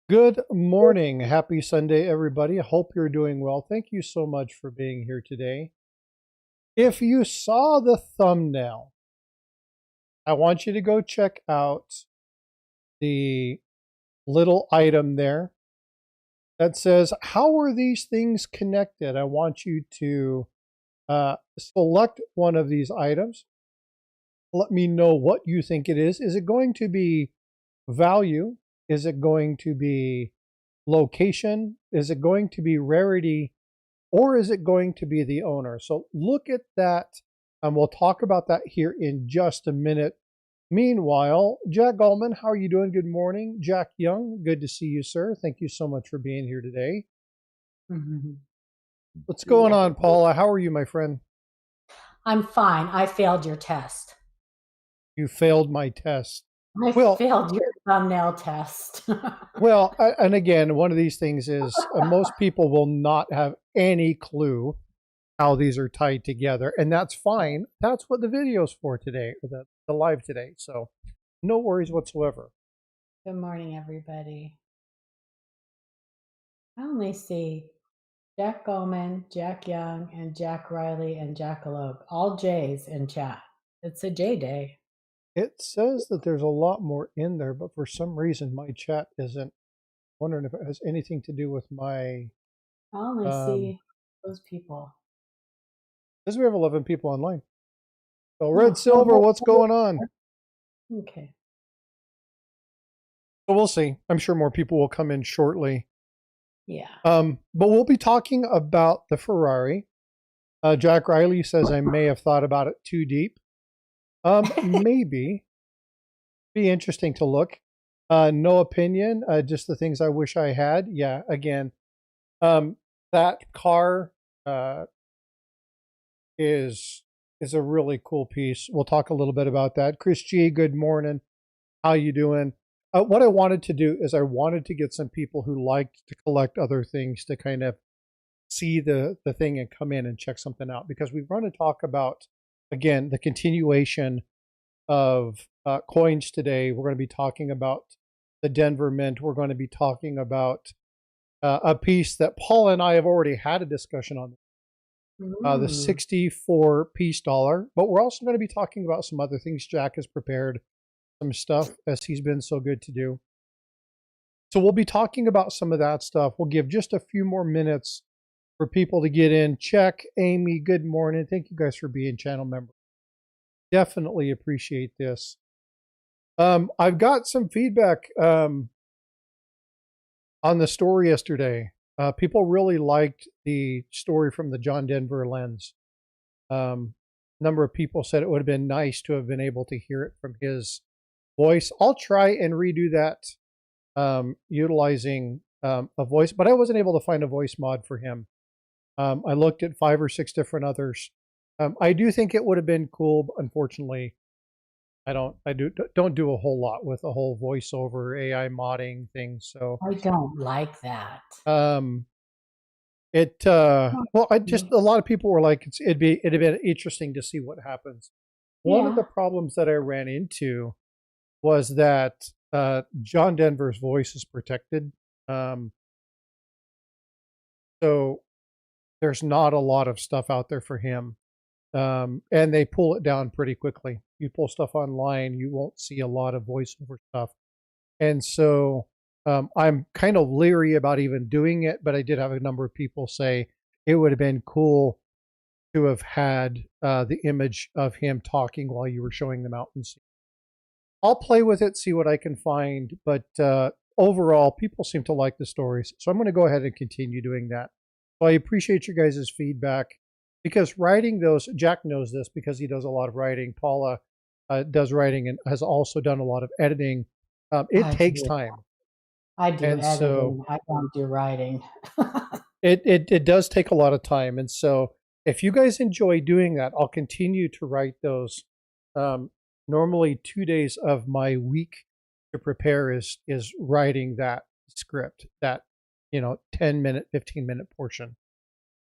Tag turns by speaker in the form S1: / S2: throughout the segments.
S1: Good morning. Happy Sunday, everybody. I hope you're doing well. Thank you so much for being here today. If you saw the thumbnail, I want you to go check out the little item there that says, how are these things connected? I want you to select one of these items. Let me know what you think it is. Is it going to be value? Is it going to be location? Is it going to be rarity? Or is it going to be the owner? So look at that, and we'll talk about that here in just a minute. Meanwhile, Jack Gallman, how are you doing? Good morning. Jack Young, good to see you, sir. Thank you so much for being here today.
S2: Mhm.
S1: What's going on, Paula? How are you, my friend?
S2: I'm fine. I failed your test.
S1: You failed my test.
S2: I
S1: Well,
S2: failed your thumbnail test.
S1: and again, one of these things is most people will not have any clue how these are tied together, and that's fine. That's what the video's for today, or the live today. So no worries whatsoever.
S2: Good morning, everybody. I only see Jack Goldman, Jack Young, and Jack Riley and Jack Alope, all J's in chat. It's a J day.
S1: It says that there's a lot more in there, but for some reason my chat isn't. Wondering if it has anything to do with my.
S2: I only
S1: Um,
S2: see those people.
S1: Says we have 11 people online. So Red
S2: Oh,
S1: Silver, what's going on?
S2: okay.
S1: So we'll see. I'm sure more people will come in shortly.
S2: Yeah.
S1: But we'll be talking about the Ferrari. Jack Riley says I may have thought about it too deep. Maybe. Be interesting to look. No opinion. Just the things I wish I had. Yeah. Again, that car uh, is is a really cool piece. We'll talk a little bit about that. Chris G, good morning. How you doing? What I wanted to do is I wanted to get some people who liked to collect other things to kind of see the thing and come in and check something out, because we're going to talk about, again, the continuation of coins today. We're going to be talking about the Denver Mint. We're going to be talking about a piece that Paul and I have already had a discussion on, the
S2: Mm.
S1: 64 piece dollar. But we're also going to be talking about some other things. Jack has prepared some stuff, as he's been so good to do. So we'll be talking about some of that stuff. We'll give just a few more minutes for people to get in. Check, Amy, good morning. Thank you guys for being channel members. Definitely appreciate this. I've got some feedback on the story yesterday. People really liked the story from the John Denver lens. Number of people said it would have been nice to have been able to hear it from his voice. I'll try and redo that utilizing a voice, but I wasn't able to find a voice mod for him. I looked at 5 or 6 different others. I do think it would have been cool, but unfortunately, don't do a whole lot with the whole voiceover AI modding thing. So
S2: I don't like that.
S1: um, well, I just, a lot of people were like, it'd been interesting to see what happens. One of the
S2: Yeah.
S1: problems that I ran into was that John Denver's voice is protected. Um, so there's not a lot of stuff out there for him. And they pull it down pretty quickly. You pull stuff online, you won't see a lot of voiceover stuff. And so I'm kind of leery about even doing it, but I did have a number of people say it would have been cool to have had the image of him talking while you were showing the mountain scene. I'll play with it, see what I can find, but overall, people seem to like the stories. So I'm going to go ahead and continue doing that. So I appreciate your guys' feedback, because writing those, Jack knows this because he does a lot of writing. Paula does writing and has also done a lot of editing. It
S2: I
S1: takes
S2: do.
S1: time.
S2: I do
S1: And so
S2: editing. I don't do writing.
S1: it does take a lot of time. And so if you guys enjoy doing that, I'll continue to write those. Um, Normally 2 days of my week to prepare is writing that script, that 10-minute, 15-minute portion.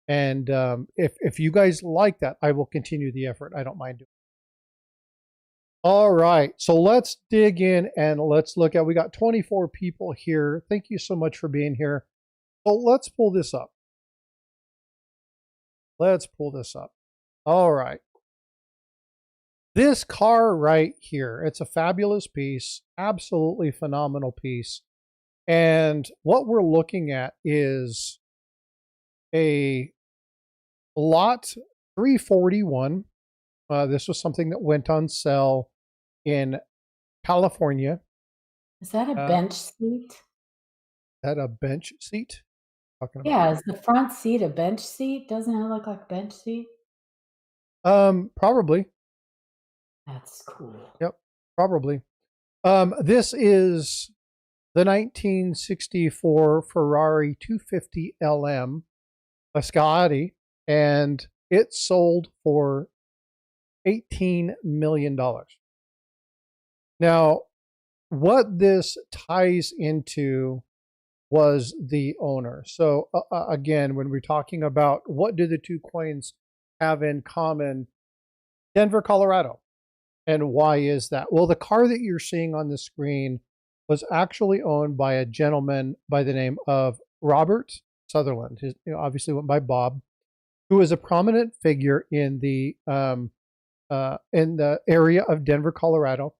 S1: And if you guys like that, I will continue the effort. I don't mind doing All right. So let's dig in and let's look at, we got 24 people here. Thank you so much for being here. So let's pull this up. Let's pull this up. All right. This car right here, it's a fabulous piece, absolutely phenomenal piece. And what we're looking at is a lot 341. This was something that went on sale in California.
S2: Is that a
S1: Uh,
S2: bench seat?
S1: at a bench seat. Talking about.
S2: Yeah, is the front seat a bench seat? Doesn't it look like a bench seat?
S1: Probably.
S2: That's cool.
S1: Yep, probably. This is the 1964 Ferrari 250 LM Biscotti, and it sold for $18 million. Now, what this ties into was the owner. So, again, when we're talking about what do the two coins have in common, Denver, Colorado. And why is that? Well, the car that you're seeing on the screen was actually owned by a gentleman by the name of Robert Sutherland. His, obviously went by Bob, who was a prominent figure in the area of Denver, Colorado.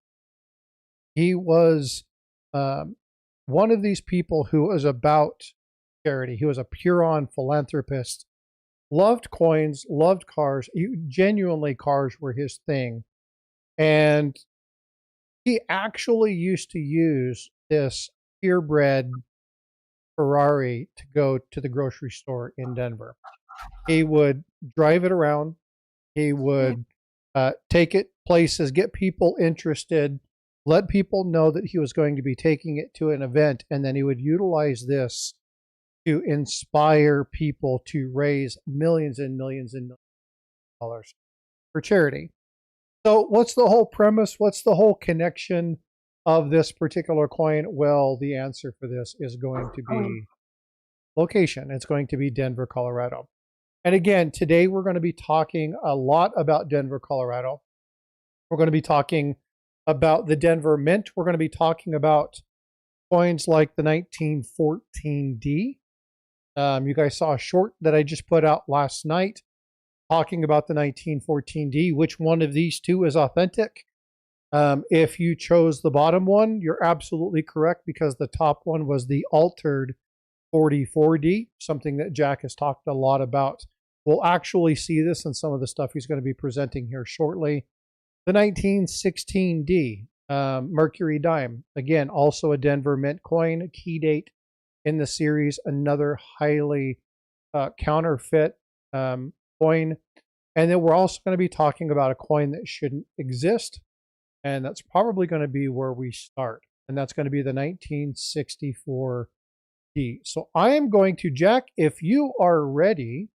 S1: He was one of these people who was about charity. He was a pure-on philanthropist, loved coins, loved cars. Genuinely, cars were his thing. And he actually used to use this purebred Ferrari to go to the grocery store in Denver. He would drive it around. He would take it places, get people interested, let people know that he was going to be taking it to an event, and then he would utilize this to inspire people to raise millions and millions and millions of dollars for charity. So what's the whole premise? What's the whole connection of this particular coin? Well, the answer for this is going to be location. It's going to be Denver, Colorado. And again, today we're going to be talking a lot about Denver, Colorado. We're going to be talking about the Denver Mint. We're going to be talking about coins like the 1914D. You guys saw a short that I just put out last night talking about the 1914D. Which one of these two is authentic? If you chose the bottom one, you're absolutely correct, because the top one was the altered 44D, something that Jack has talked a lot about. We'll actually see this in some of the stuff he's going to be presenting here shortly. The 1916D, Mercury Dime, again, also a Denver Mint coin, key date in the series, another highly counterfeit coin. And then we're also going to be talking about a coin that shouldn't exist, and that's probably going to be where we start, and that's going to be the 1964D. So I am going to, Jack, if you are ready,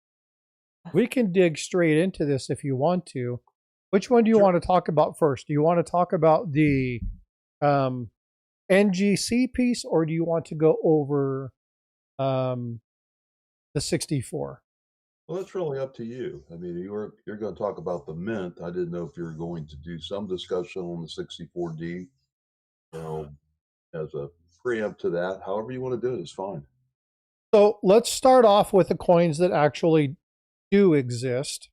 S1: we can dig straight into this if you want to. Which one do you want to talk about first? Do you want to talk about the NGC piece, or do you want to go over the 64?
S3: Well, that's really up to you. I mean, you're going to talk about the Mint. I didn't know if you were going to do some discussion on the 64D, you know, as a preempt to that. However you want to do it is fine.
S1: So let's start off with the coins that actually do exist.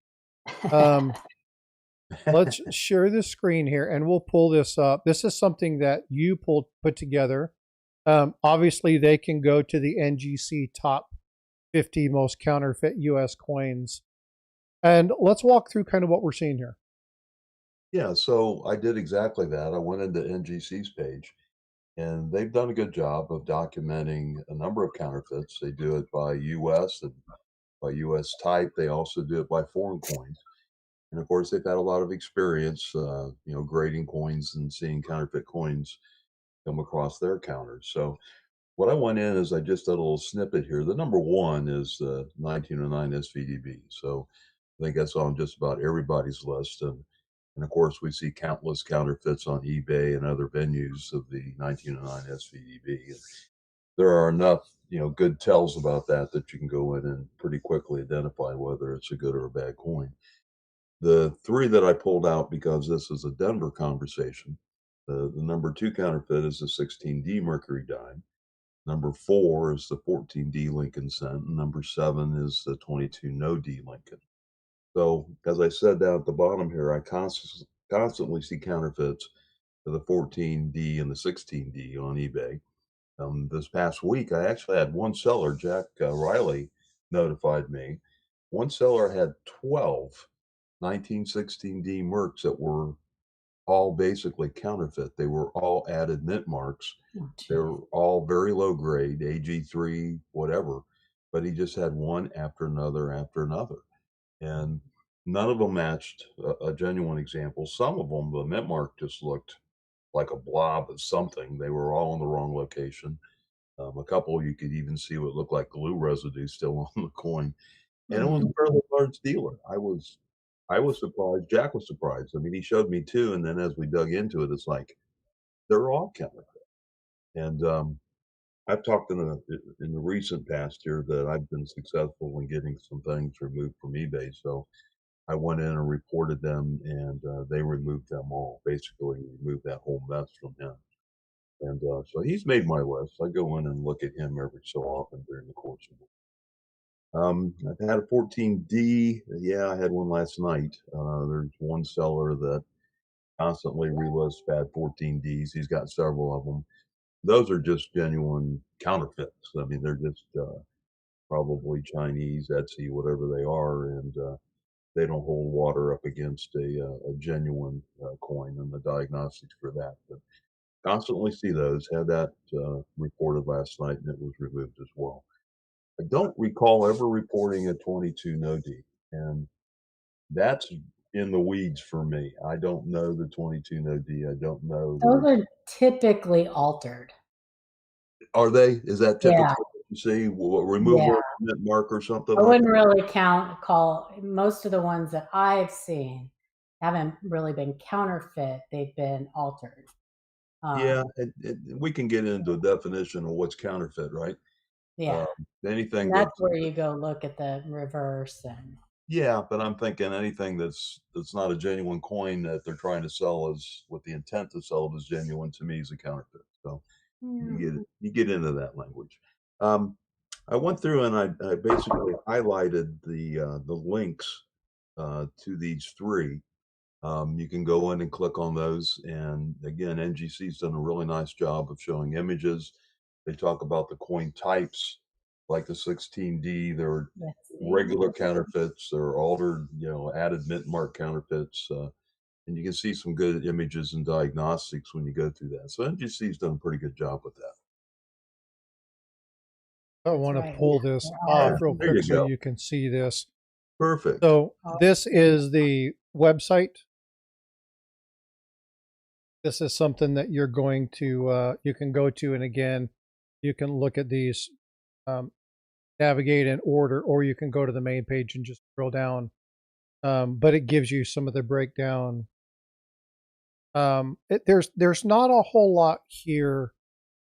S1: Let's share the screen here and we'll pull this up. This is something that you put together. Obviously, they can go to the NGC top 50 most counterfeit US coins. And let's walk through kind of what we're seeing here.
S3: Yeah, so I did exactly that. I went into NGC's page, and they've done a good job of documenting a number of counterfeits. They do it by US and by US type. They also do it by foreign coins. And of course, they've had a lot of experience, grading coins and seeing counterfeit coins come across their counters. So what I went in is I just did a little snippet here. The number one is the 1909 SVDB. So I think that's on just about everybody's list. And of course, we see countless counterfeits on eBay and other venues of the 1909 SVDB. And there are enough, good tells about that that you can go in and pretty quickly identify whether it's a good or a bad coin. The three that I pulled out because this is a Denver conversation. The number 2 counterfeit is the 16D Mercury dime. Number 4 is the 14D Lincoln cent. And number 7 is the 22 no D Lincoln. So, as I said down at the bottom here, I constantly see counterfeits for the 14D and the 16D on eBay. This past week, I actually had one seller, Jack Riley, notified me. One seller had 12 1916D Mercs that were all basically counterfeit. They were all added mint marks.
S2: Oh,
S3: They
S2: geez.
S3: were all very low grade, AG3, whatever. But he just had one after another after another. And none of them matched a genuine example. Some of them, the mint mark just looked like a blob of something. They were all in the wrong location. A couple, you could even see what looked like glue residue still on the coin, and it was
S2: Hmm.
S3: a fairly large dealer. I was surprised. Jack was surprised. I mean, he showed me two, and then as we dug into it, it's like they're all counterfeit. And I've talked in the recent past here that I've been successful in getting some things removed from eBay. So I went in and reported them, and they removed them all. Basically, removed that whole mess from him. And so he's made my list. I go in and look at him every so often during the course of it. I've had a 14D. Yeah, I had one last night. There's one seller that constantly relists bad 14Ds. He's got several of them. Those are just genuine counterfeits. I mean, they're just probably Chinese, Etsy, whatever they are, and they don't hold water up against a genuine coin and the diagnostics for that. But constantly see those. Had that reported last night, and it was removed as well. I don't recall ever reporting a 22 no D, and that's in the weeds for me. I don't know the 22 no D. I don't know
S2: Those
S3: the.
S2: are typically altered.
S3: Are they? Is that typically
S2: Yeah,
S3: what you see?
S2: yeah.
S3: Removal of mint mark or something
S2: I
S3: like
S2: wouldn't
S3: that?
S2: really call most of the ones that I've seen haven't really been counterfeit. They've been altered.
S3: Yeah,
S2: Um,
S3: we can get into a definition of what's counterfeit, right?
S2: yeah,
S3: Um,
S2: and
S3: anything
S2: that's
S3: that's
S2: where you go look at the reverse and
S3: yeah, but I'm thinking anything that's not a genuine coin that they're trying to sell as with the intent to sell it as genuine to me is a counterfeit. So
S2: yeah.
S3: you get into that language. Um, I went through and I basically highlighted the links to these three. You can go in and click on those, and again, NGC's done a really nice job of showing images. They talk about the coin types, like the 16D. They're
S2: Let's see.
S3: regular counterfeits. They're altered, added mint mark counterfeits. And you can see some good images and diagnostics when you go through that. So NGC's done a pretty good job with that.
S1: I
S2: That's
S1: want to
S2: right.
S1: pull
S2: There
S1: this
S2: are.
S1: off real
S3: There
S1: quick
S3: you
S1: so
S3: go.
S1: you can see this.
S3: Perfect.
S1: So this is the website. This is something that you're going to, you can go to, and again, you can look at these, navigate in order, or you can go to the main page and just scroll down. But it gives you some of the breakdown. There's not a whole lot here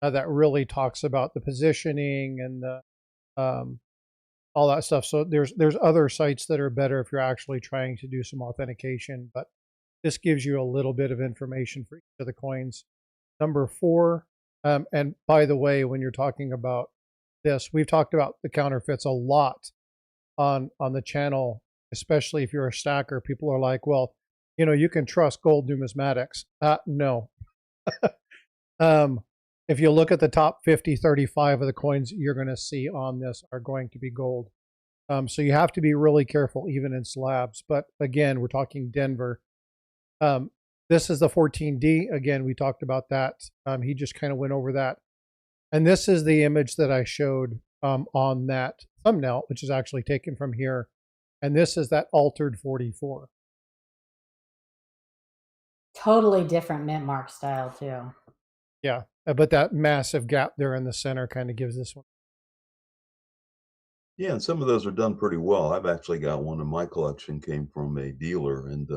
S1: that really talks about the positioning and the all that stuff. So there's other sites that are better if you're actually trying to do some authentication, but this gives you a little bit of information for each of the coins. Number 4, and by the way, when you're talking about this, we've talked about the counterfeits a lot on the channel, especially if you're a stacker. People are like, well, you can trust gold numismatics. No. If you look at the top 50, 35 of the coins you're going to see on this are going to be gold. So you have to be really careful even in slabs. But again, we're talking Denver. This is the 14D. Again, we talked about that. He just kind of went over that. And this is the image that I showed on that thumbnail, which is actually taken from here. And this is that altered 44.
S2: Totally different mint mark style too.
S1: Yeah, but that massive gap there in the center kind of gives this one.
S3: Yeah, and some of those are done pretty well. I've actually got one in my collection came from a dealer, and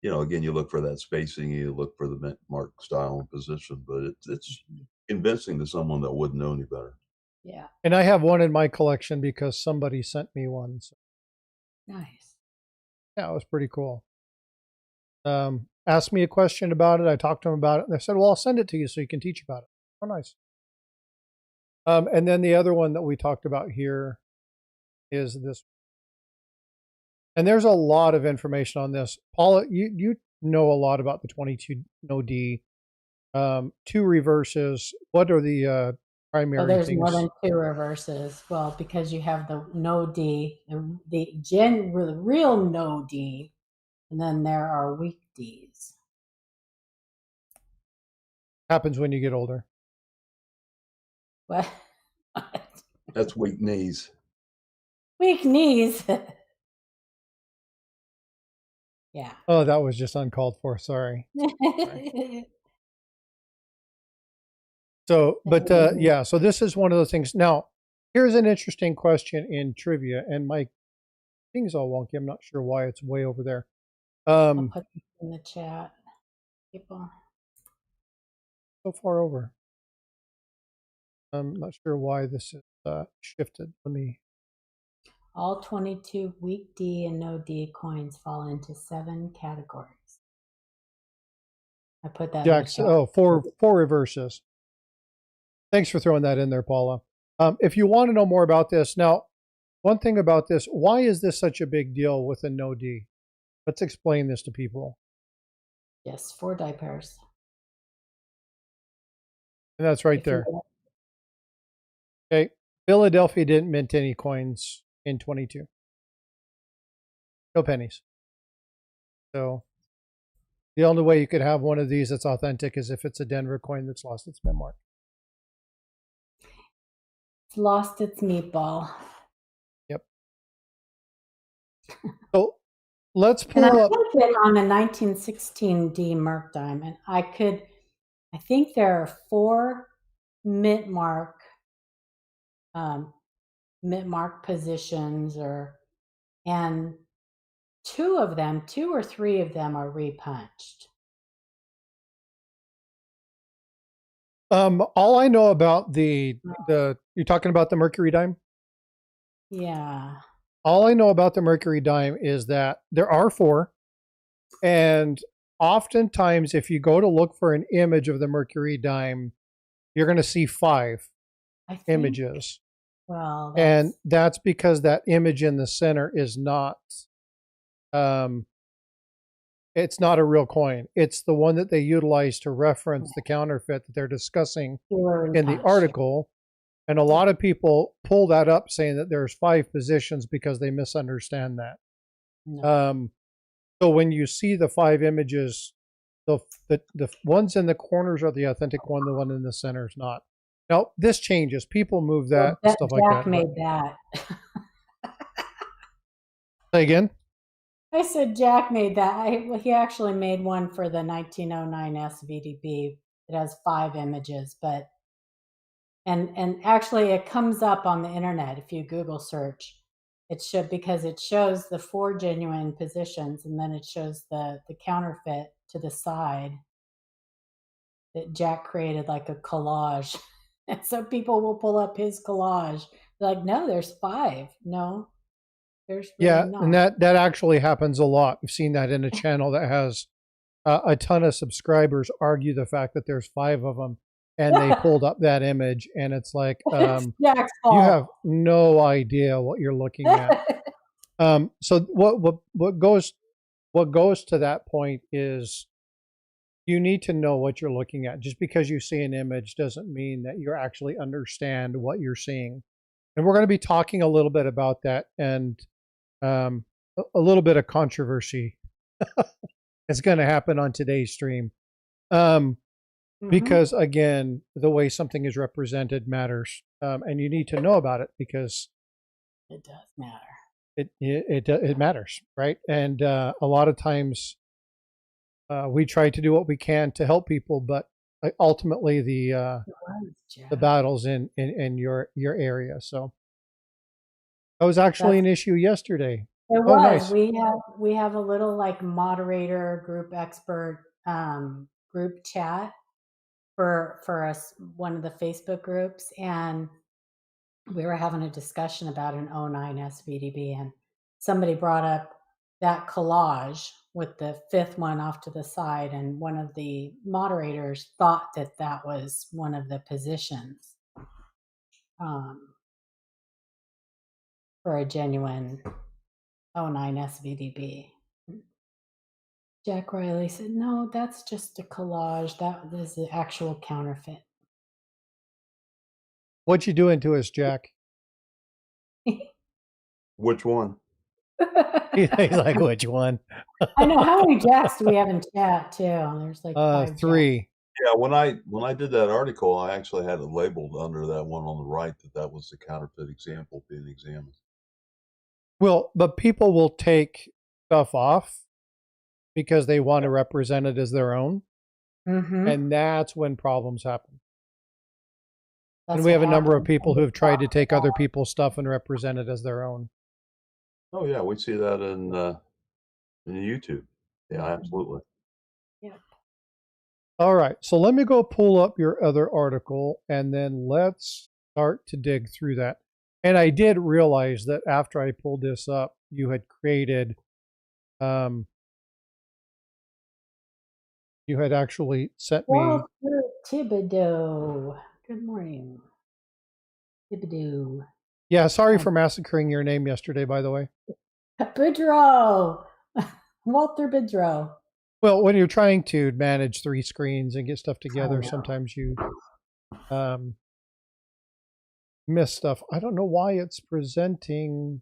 S3: again, you look for that spacing, you look for the mint mark style and position, but it's
S2: Mhm.
S3: convincing to someone that wouldn't know any better.
S2: Yeah,
S1: And I have one in my collection because somebody sent me one. So.
S2: nice.
S1: Yeah, it was pretty cool. Asked me a question about it. I talked to them about it, and they said, "Well, I'll send it to you so you can teach about it." Oh, nice. And then the other one that we talked about here is this, and there's a lot of information on this. Paula, you know a lot about the 22 no D, 2 reverses. What are the
S2: So
S1: primary
S2: there's more
S1: things?
S2: than 2 reverses. Well, because you have the no D, the real no D, and then there are weak Ds.
S1: Happens when you get older.
S2: What?
S3: That's weak knees.
S2: Weak knees. Yeah.
S1: Oh, that was just uncalled for. Sorry. So, but yeah, so this is one of those things. Now, here's an interesting question in trivia, and my thing's all wonky. I'm not sure why it's way over there.
S2: I'll put this in the chat, people.
S1: So far over. I'm not sure why this is shifted. Let me.
S2: All 22 weak D and no D coins fall into 7 categories. I put that
S1: Jackson,
S2: in the chat.
S1: four reverses. Thanks for throwing that in there, Paula. If you want to know more about this, now, one thing about this, why is this such a big deal with a no D? Let's explain this to people.
S2: Yes, 4 die pairs.
S1: And that's right there. Okay. Philadelphia didn't mint any coins in 22. No pennies. So the only way you could have one of these that's authentic is if it's a Denver coin that's lost its mint mark.
S2: It's lost its meatball.
S1: Yep. So let's pull
S2: and I
S1: up.
S2: put it on the 1916 D Merc diamond. I think there are 4 mint mark positions, and 2 or 3 of them are repunched.
S1: All I know about the you're talking about the Mercury dime?
S2: Yeah.
S1: All I know about the Mercury dime is that there are 4, and oftentimes if you go to look for an image of the Mercury dime, you're going to see 5 images.
S2: Well,
S1: and that's because that image in the center is not it's not a real coin. It's the one that they utilize to reference the counterfeit that they're discussing in the article. And a lot of people pull that up saying that there's 5 positions because they misunderstand that. No. So when you see the 5 images, the ones in the corners are the authentic one, the one in the center is not. Now, this changes. People move that, stuff like that.
S2: Jack made that.
S1: Say again?
S2: I said Jack made that. He actually made one for the 1909 SVDB. It has 5 images, but and actually it comes up on the internet if you Google search. It should, because it shows the 4 genuine positions, and then it shows the counterfeit to the side that Jack created, like a collage. And so people will pull up his collage. They're like, no, there's 5. No, there's really not.
S1: And that actually happens a lot. We've seen that in a channel that has a ton of subscribers argue the fact that there's 5 of them, and they pulled up that image, and it's like, you have no idea what you're looking at. So what goes to that point is you need to know what you're looking at. Just because you see an image doesn't mean that you actually understand what you're seeing. And we're going to be talking a little bit about that, and a little bit of controversy is going to happen on today's stream. Because again, the way something is represented matters, and you need to know about it because
S2: it does matter.
S1: It matters, right? And a lot of times we try to do what we can to help people, but ultimately the battle's in your area. So that was actually an issue yesterday.
S2: It was. Nice. We have a little like moderator group expert group chat for us, one of the Facebook groups, and we were having a discussion about an 09 SVDB, and somebody brought up that collage with the fifth one off to the side, and one of the moderators thought that that was one of the positions for a genuine 09 SVDB. Jack Riley said, no, that's just a collage. That is the actual counterfeit.
S1: What you doing to us, Jack?
S3: Which one?
S1: He's like, which one?
S2: I know. How many Jacks do we have in chat too? There's like 5
S1: 3.
S2: Jacks.
S3: Yeah, when I did that article, I actually had it labeled under that one on the right that was the counterfeit example being examined.
S1: Well, but people will take stuff off because they want to represent it as their own.
S2: Mm-hmm.
S1: And that's when problems happen.
S2: That's
S1: and we
S2: what
S1: have a number of
S2: happened.
S1: people who have tried to take other people's stuff and represent it as their own.
S3: Oh yeah, we see that in YouTube. Yeah, absolutely.
S2: Yeah.
S1: All right, so let me go pull up your other article and then let's start to dig through that. And I did realize that after I pulled this up, you had created, you had actually sent me.
S2: Walter Thibodeau. Good morning. Thibodeau.
S1: Yeah, sorry for massacring your name yesterday, by the way.
S2: Boudreaux. Walter Boudreaux.
S1: Well, when you're trying to manage 3 screens and get stuff together, sometimes you miss stuff. I don't know why it's presenting.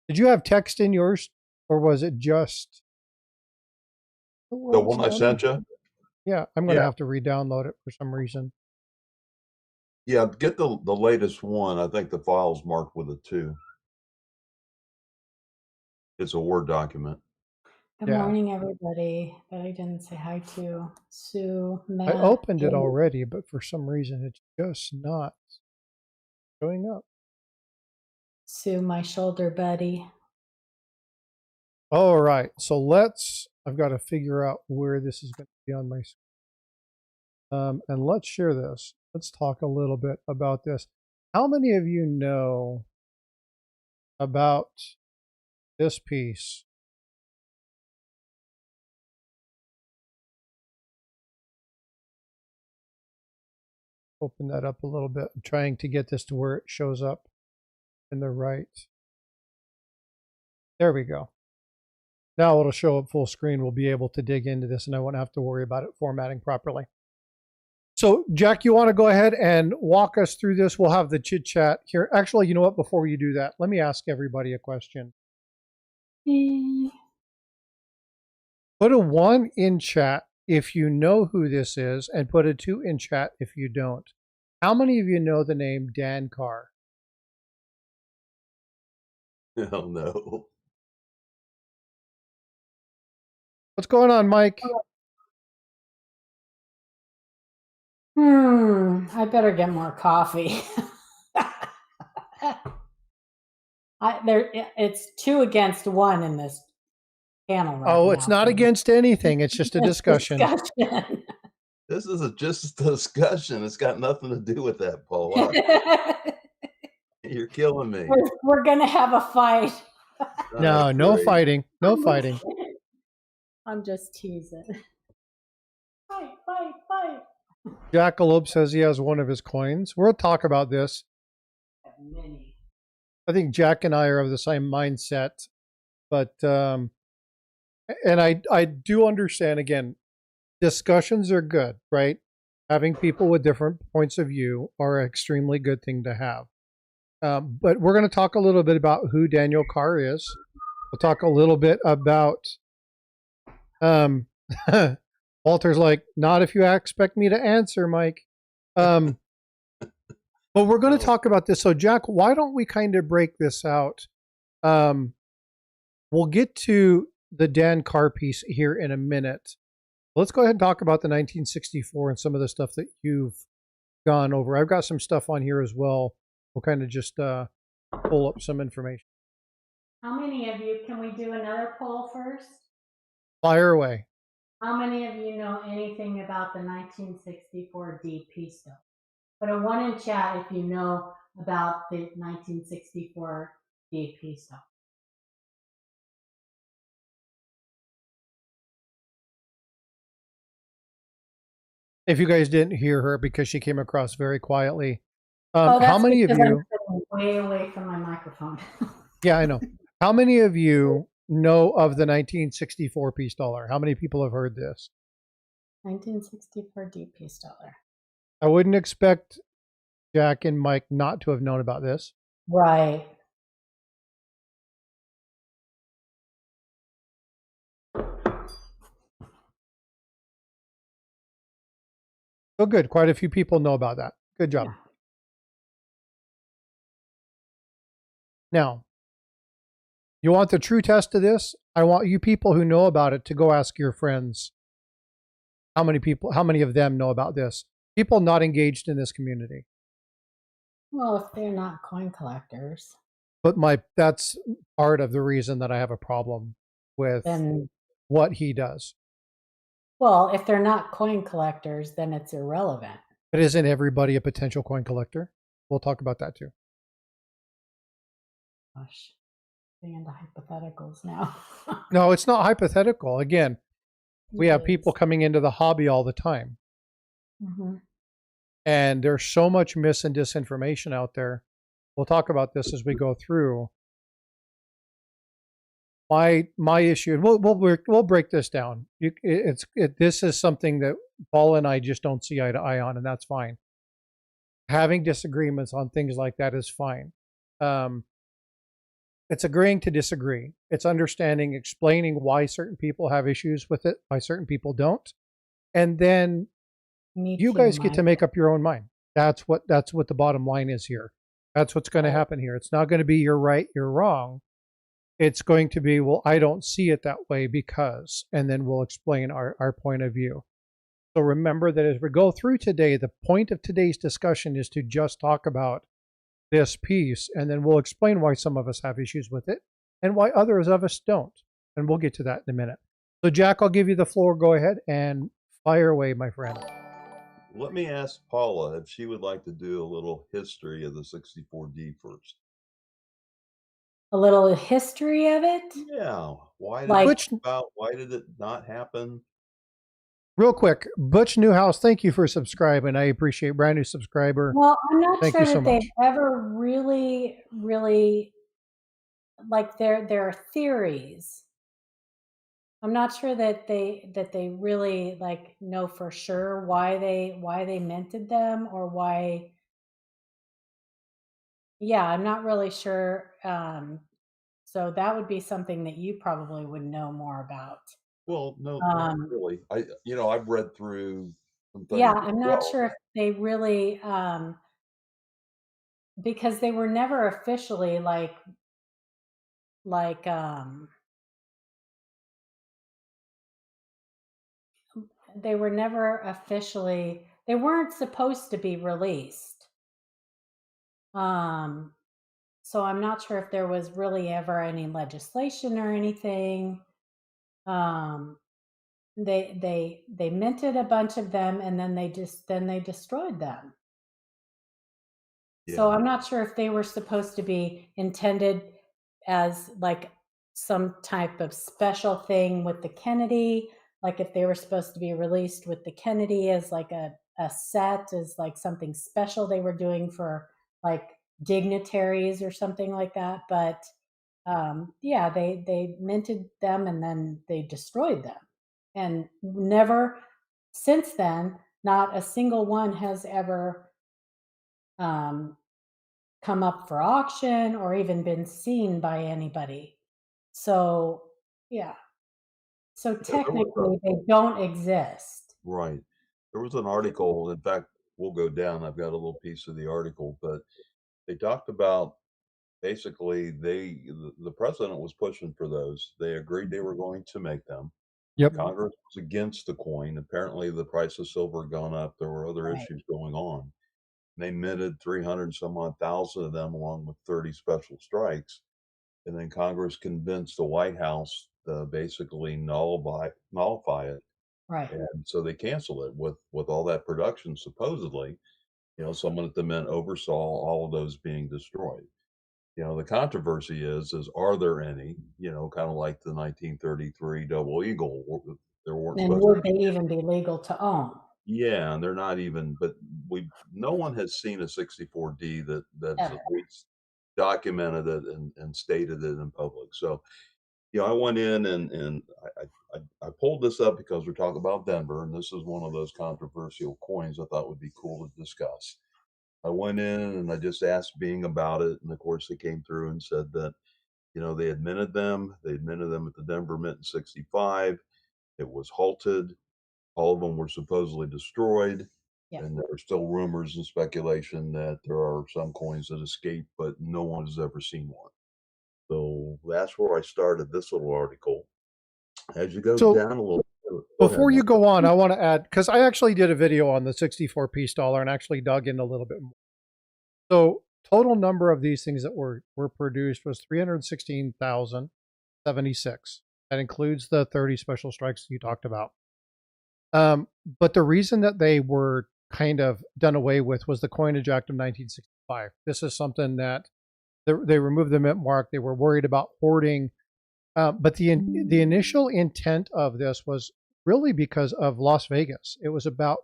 S1: Did you have text in yours, or was it just
S3: the one I sent you?
S1: Yeah, I'm going to have to re-download it for some reason.
S3: Yeah, get the latest one. I think the file's marked with a 2. It's a Word document.
S2: Good morning, everybody. But I didn't say hi to Sue, Matt.
S1: I opened it already, but for some reason it's just not showing up.
S2: Sue, my shoulder buddy.
S1: All right, so I've got to figure out where this is going to be on my screen. And let's share this. Let's talk a little bit about this. How many of you know about this piece? Open that up a little bit. I'm trying to get this to where it shows up in the right. There we go. Now it'll show up full screen. We'll be able to dig into this and I won't have to worry about it formatting properly. So Jack, you want to go ahead and walk us through this? We'll have the chit chat here. Actually, you know what? Before you do that, let me ask everybody a question. Put a 1 in chat if you know who this is, and put a 2 in chat if you don't. How many of you know the name Dan Carr?
S3: Oh no.
S1: What's going on, Mike?
S2: I better get more coffee. It's 2 against 1 in this panel right now.
S1: Oh, it's not against anything. It's just a discussion.
S3: This is just a discussion. It's got nothing to do with that, Paula. You're killing me.
S2: We're going to have a fight.
S1: No fighting. No fighting.
S2: I'm just teasing. Fight.
S1: Jackalope says he has one of his coins. We'll talk about this.
S2: Many.
S1: I think Jack and I are of the same mindset, but and I do understand, again, discussions are good, right? Having people with different points of view are an extremely good thing to have. But we're going to talk a little bit about who Daniel Carr is. We'll talk a little bit about Walter's like, not if you expect me to answer, Mike. But we're going to talk about this. So Jack, why don't we kind of break this out? We'll get to the Dan Carr piece here in a minute. Let's go ahead and talk about the 1964 and some of the stuff that you've gone over. I've got some stuff on here as well. We'll kind of just pull up some information.
S2: How many of you, can we do another poll first?
S1: Fire away.
S2: How many of you know anything about the 1964 DP stuff? Put a 1 in chat if you know about the 1964 DP stuff.
S1: if you guys didn't hear her because she came across very quietly.
S2: Oh,
S1: How
S2: that's
S1: many of
S2: because I'm
S1: you,
S2: sitting way away from my microphone.
S1: yeah, I know. How many of you know of the 1964 peace dollar? How many people have heard this?
S2: 1964 D piece dollar.
S1: I wouldn't expect Jack and Mike not to have known about this.
S2: Right.
S1: Oh, good. Quite a few people know about that. Good job.
S2: Yeah.
S1: Now, you want the true test of this? I want you people who know about it to go ask your friends how many of them know about this. People not engaged in this community.
S2: Well, if they're not coin collectors,
S1: But that's part of the reason that I have a problem with
S2: then,
S1: what he does.
S2: well, if they're not coin collectors, then it's irrelevant.
S1: But isn't everybody a potential coin collector? We'll talk about that too.
S2: Gosh, getting into hypotheticals now.
S1: No, it's not hypothetical. Again, we
S2: It
S1: have people
S2: is.
S1: coming into the hobby all the time.
S2: Mm-hmm.
S1: And there's so much mis and disinformation out there. We'll talk about this as we go through. My issue, and we'll break this down. This is something that Paul and I just don't see eye to eye on, and that's fine. Having disagreements on things like that is fine. It's agreeing to disagree. It's understanding, explaining why certain people have issues with it, why certain people don't, and then
S2: Me
S1: you
S2: too,
S1: guys get
S2: Mike.
S1: to make up your own mind. That's what the bottom line is here. That's what's going to happen here. It's not going to be you're right, you're wrong. It's going to be, well, I don't see it that way because, and then we'll explain our point of view. So remember that as we go through today, the point of today's discussion is to just talk about this piece, and then we'll explain why some of us have issues with it and why others of us don't. And we'll get to that in a minute. So Jack, I'll give you the floor. Go ahead and fire away, my friend.
S3: Let me ask Paula if she would like to do a little history of the 64D first.
S2: A little history of it.
S3: Yeah. Why did
S2: Like-
S3: it come about? Why did it not happen?
S1: Real quick, Butch Newhouse, thank you for subscribing. I appreciate brand new subscriber.
S2: Well, I'm not
S1: Thank
S2: sure
S1: you so
S2: that they've
S1: much.
S2: ever really, like there are theories. I'm not sure that they really like know for sure why they minted them or why. Yeah, I'm not really sure. So that would be something that you probably would know more about.
S3: Well, no, not
S2: Um,
S3: really. I've read through some things
S2: yeah,
S3: as
S2: I'm not
S3: well.
S2: sure if they really because they were never officially like they were never officially they weren't supposed to be released. So I'm not sure if there was really ever any legislation or anything. Um, they minted a bunch of them and then they destroyed them. So
S3: Yeah.
S2: I'm not sure if they were supposed to be intended as like some type of special thing with the Kennedy, like if they were supposed to be released with the Kennedy as like a set, as like something special they were doing for like dignitaries or something like that. But yeah, they minted them and then they destroyed them, and never since then, not a single one has ever um, come up for auction or even been seen by anybody. So, yeah. So
S3: There was
S2: technically, they don't exist.
S3: right. There was an article. In fact, we'll go down. I've got a little piece of the article, but they talked about basically the president was pushing for those. They agreed they were going to make them.
S1: Yep.
S3: Congress was against the coin. Apparently, the price of silver had gone up. There were other
S2: Right.
S3: issues going on. They minted 300 some odd thousand of them, along with 30 special strikes. And then Congress convinced the White House to basically nullify it.
S2: Right.
S3: And so they canceled it with all that production. Supposedly, someone at the Mint oversaw all of those being destroyed. The controversy is are there any? Kind of like the 1933 Double Eagle. There weren't
S2: And
S3: supposed
S2: would they even be legal to own?
S3: Yeah, and they're not even, but no one has seen a 64D that has at
S2: Ever.
S3: least documented it and stated it in public. So, I went in and I pulled this up because we're talking about Denver, and this is one of those controversial coins I thought would be cool to discuss. I went in and I just asked Bing about it, and of course they came through and said that they admitted them. They admitted them at the Denver Mint in '65. It was halted. All of them were supposedly destroyed,
S2: Yep.
S3: and there are still rumors and speculation that there are some coins that escaped, but no one has ever seen one. So that's where I started this little article. As you go
S1: So
S3: down a little, go ahead,
S1: before you
S3: Mark.
S1: go on, I want to add, because I actually did a video on the 64 piece dollar and actually dug in a little bit more. So total number of these things that were produced was 316,076. That includes the 30 special strikes you talked about. But the reason that they were kind of done away with was the Coinage Act of 1965. This is something that they removed the mint mark. They were worried about hoarding. But the initial intent of this was really because of Las Vegas. It was about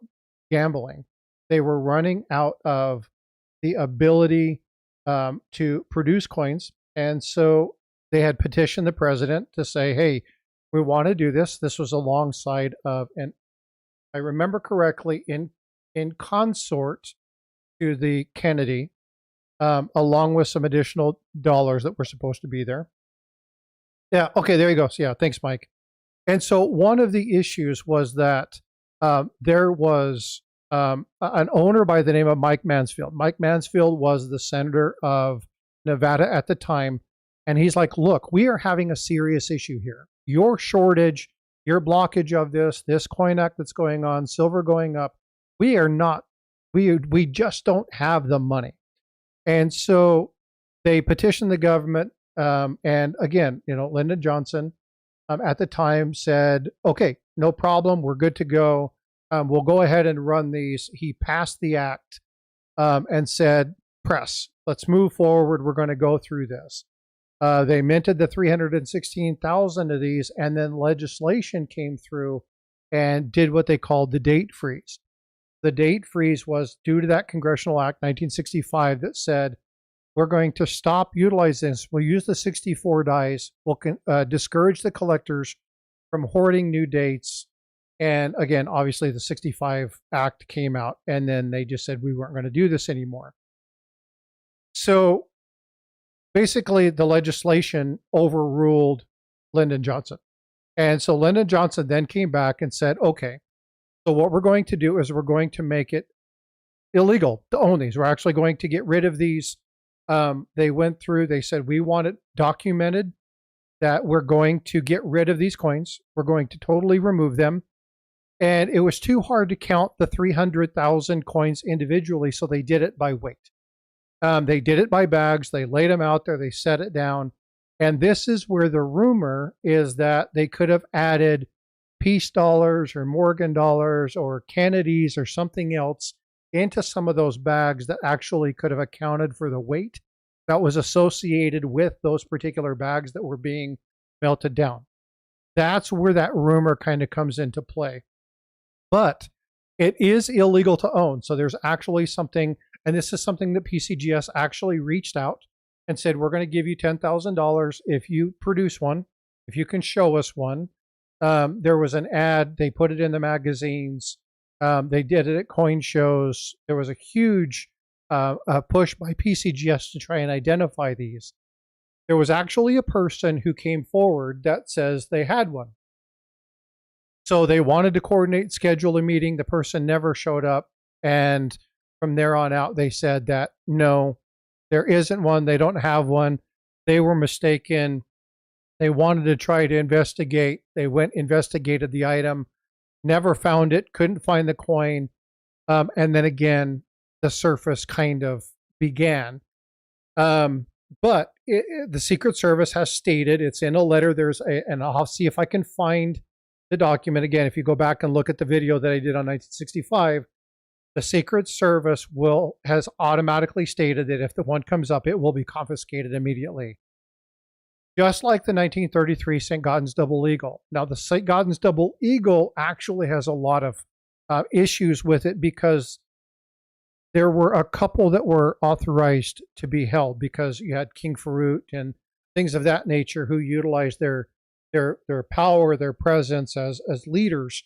S1: gambling. They were running out of the ability to produce coins. And so they had petitioned the president to say, hey, we want to do this. This was alongside of, and I remember correctly, in consort to the Kennedy, along with some additional dollars that were supposed to be there. Yeah, okay, there you go. So, yeah, thanks, Mike. And so one of the issues was that there was an owner by the name of Mike Mansfield. Mike Mansfield was the senator of Nevada at the time. And he's like, look, we are having a serious issue here. Your shortage, your blockage of this coin act that's going on, silver going up, we are not, we just don't have the money. And so they petitioned the government. And again, Lyndon Johnson at the time said, okay, no problem. We're good to go. We'll go ahead and run these. He passed the act and said, press, let's move forward. We're going to go through this. They minted the 316,000 of these, and then legislation came through and did what they called the date freeze. The date freeze was due to that Congressional Act 1965 that said, we're going to stop utilizing this. We'll use the 64 dies. We'll discourage the collectors from hoarding new dates. And again, obviously the 65 Act came out, and then they just said we weren't going to do this anymore. So basically the legislation overruled Lyndon Johnson. And so Lyndon Johnson then came back and said, okay, so what we're going to do is we're going to make it illegal to own these. We're actually going to get rid of these. They went through, they said, we want it documented that we're going to get rid of these coins. We're going to totally remove them. And it was too hard to count the 300,000 coins individually, so they did it by weight. They did it by bags. They laid them out there. They set it down. And this is where the rumor is that they could have added peace dollars or Morgan dollars or Kennedys or something else into some of those bags that actually could have accounted for the weight that was associated with those particular bags that were being melted down. That's where that rumor kind of comes into play. But it is illegal to own. So there's actually something, and this is something that PCGS actually reached out and said, we're going to give you $10,000 if you produce one, if you can show us one. There was an ad. They put it in the magazines. They did it at coin shows. There was a huge push by PCGS to try and identify these. There was actually a person who came forward that says they had one. So they wanted to coordinate, schedule a meeting. The person never showed up. And from there on out, they said that, no, there isn't one. They don't have one. They were mistaken. They wanted to try to investigate. They went, investigated the item, never found it, couldn't find the coin. And then again, the surface kind of began. But the Secret Service has stated, it's in a letter, and I'll see if I can find the document. Again, if you go back and look at the video that I did on 1965, the Secret Service has automatically stated that if the one comes up, it will be confiscated immediately. Just like the 1933 St. Gaudens Double Eagle. Now, the St. Gaudens Double Eagle actually has a lot of issues with it because there were a couple that were authorized to be held because you had King Farouk and things of that nature who utilized their power, their presence as leaders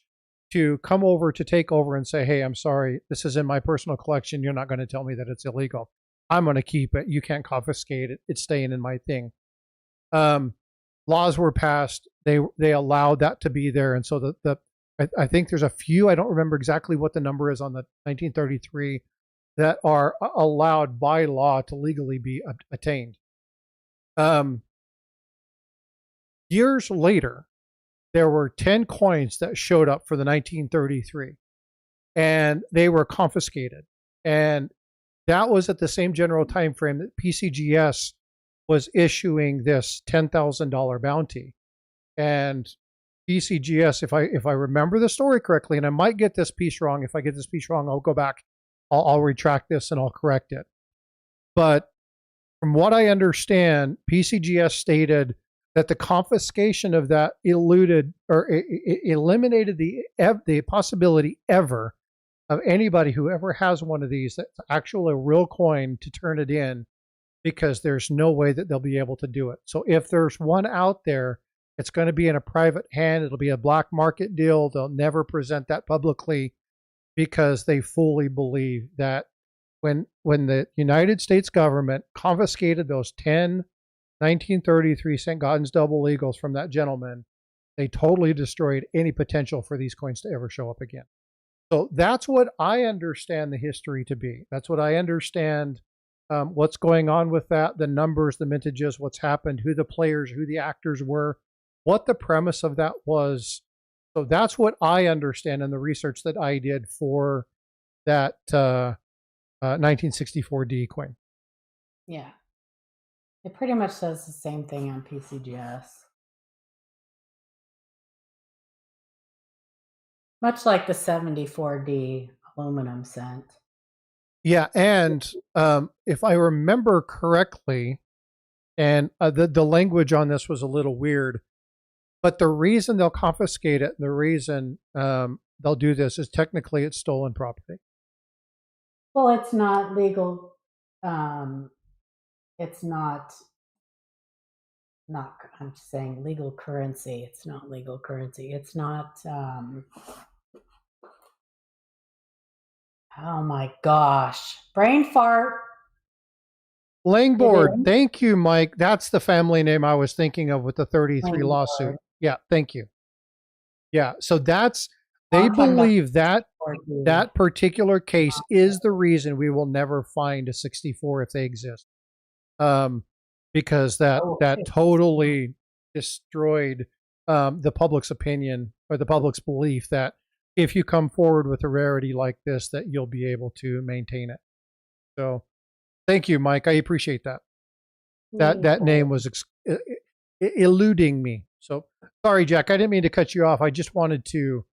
S1: to come over to take over and say, hey, I'm sorry, this is in my personal collection. You're not going to tell me that it's illegal. I'm going to keep it. You can't confiscate it. It's staying in my thing. Laws were passed. They allowed that to be there. And so I think there's a few, I don't remember exactly what the number is on the 1933 that are allowed by law to legally be attained. Years later, there were 10 coins that showed up for the 1933, and they were confiscated. And that was at the same general time frame that PCGS was issuing this $10,000 bounty. And PCGS, if I remember the story correctly, and I might get this piece wrong. If I get this piece wrong, I'll go back. I'll retract this and I'll correct it. But from what I understand, PCGS stated that the confiscation of that eluded or eliminated the possibility ever of anybody who ever has one of these that's actually a real coin to turn it in, because there's no way that they'll be able to do it. So if there's one out there, it's going to be in a private hand. It'll be a black market deal. They'll never present that publicly because they fully believe that when the United States government confiscated those 10 1933 St. Gaudens double eagles from that gentleman, they totally destroyed any potential for these coins to ever show up again. So that's what I understand the history to be. That's what I understand what's going on with that, the numbers, the mintages, what's happened, who the players, who the actors were, what the premise of that was. So that's what I understand in the research that I did for that 1964D coin.
S2: Yeah. It pretty much says the same thing on PCGS. Much like the 74D aluminum cent.
S1: Yeah, and if I remember correctly, and the language on this was a little weird, but the reason they'll confiscate it, the reason they'll do this is technically it's stolen property.
S2: Well, it's not legal. It's not, I'm saying legal currency. It's not legal currency. It's not, oh my gosh, brain fart.
S1: Langboard. Thank you, Mike. That's the family name I was thinking of with the 33 lawsuit. Yeah, thank you. Yeah, so they believe that particular case is the reason we will never find a 64 if they exist. Because that totally destroyed the public's opinion or the public's belief that if you come forward with a rarity like this, that you'll be able to maintain it. So thank you, Mike. I appreciate that. That name was eluding me. So sorry, Jack. I didn't mean to cut you off. I just wanted to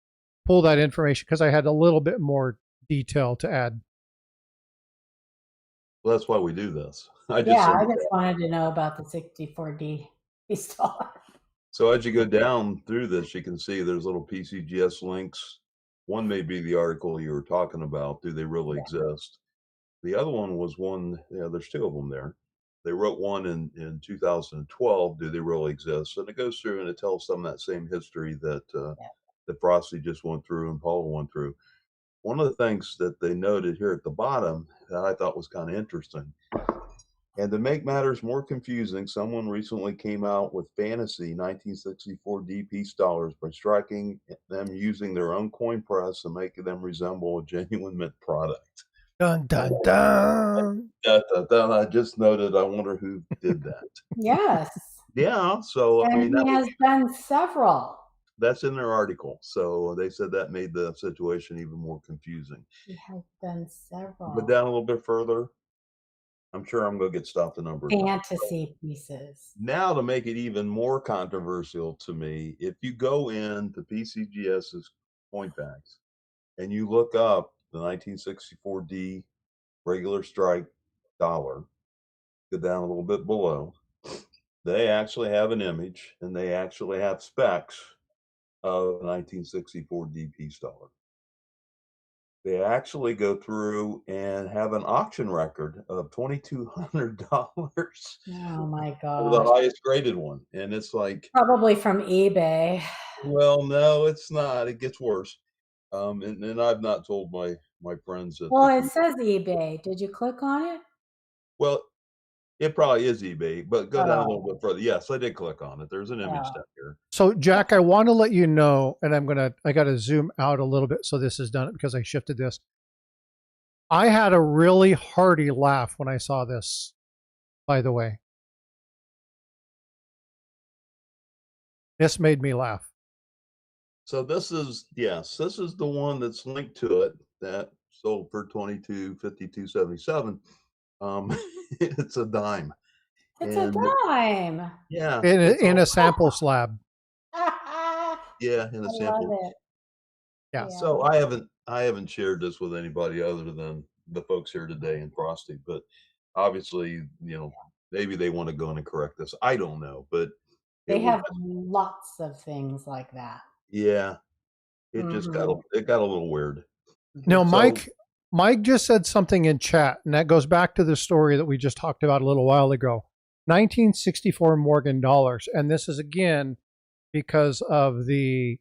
S1: pull that information because I had a little bit more detail to add.
S3: Well, that's why we do this.
S2: I just wanted to know about the 64D installer.
S3: So as you go down through this, you can see there's little PCGS links. One may be the article you were talking about. Do they really exist? The other one was one, there's two of them there. They wrote one in 2012, do they really exist? And it goes through and it tells some of that same history that that Frosty just went through and Paula went through. One of the things that they noted here at the bottom that I thought was kind of interesting, and to make matters more confusing, someone recently came out with fantasy 1964 D-piece dollars by striking them using their own coin press and making them resemble a genuine mint product.
S1: Dun, dun, dun.
S3: I just noted, I wonder who did that.
S2: Yes.
S3: Yeah, so
S2: and
S3: I mean,
S2: he has done several.
S3: That's in their article. So they said that made the situation even more confusing.
S2: He has done several.
S3: But down a little bit further, I'm sure I'm going to get stopped the number.
S2: Fantasy pieces.
S3: Now to make it even more controversial to me, if you go into PCGS's coin packs and you look up the 1964D regular strike dollar, go down a little bit below, they actually have an image and they actually have specs of 1964 D-piece dollar. They actually go through and have an auction record of $2,200
S2: Oh my
S3: for the
S2: gosh.
S3: highest graded one, and it's like,
S2: Probably from eBay.
S3: well, no, it's not, it gets worse. And I've not told my friends at
S2: Well,
S3: the
S2: it
S3: people.
S2: says eBay. Did you click on it?
S3: Well, it probably is eBay, but go down a little
S2: Oh,
S3: bit further. Yes, I did click on it. There's an image
S2: oh.
S3: down here.
S1: So Jack, I
S2: Okay.
S1: want to let you know, and I got to zoom out a little bit so this is done because I shifted this. I had a really hearty laugh when I saw this, by the way. This made me laugh.
S3: So this is, yes, this is the one that's linked to it that sold for 22.5277. It's a dime.
S2: It's a
S3: And
S2: dime.
S3: yeah,
S1: In
S3: it's
S1: in
S3: all,
S1: a sample slab.
S2: I
S3: yeah, in a
S2: love
S3: sample.
S2: it.
S1: Yeah.
S3: So
S2: Yeah.
S3: I haven't shared this with anybody other than the folks here today in Frosty, but obviously, maybe they want to go in and correct this. I don't know, but it
S2: They
S3: was,
S2: have lots of things like that.
S3: yeah, it just
S2: Hmm.
S3: got a little weird.
S1: Now,
S3: So
S1: Mike just said something in chat, and that goes back to the story that we just talked about a little while ago. 1964 Morgan dollars, and this is again because of the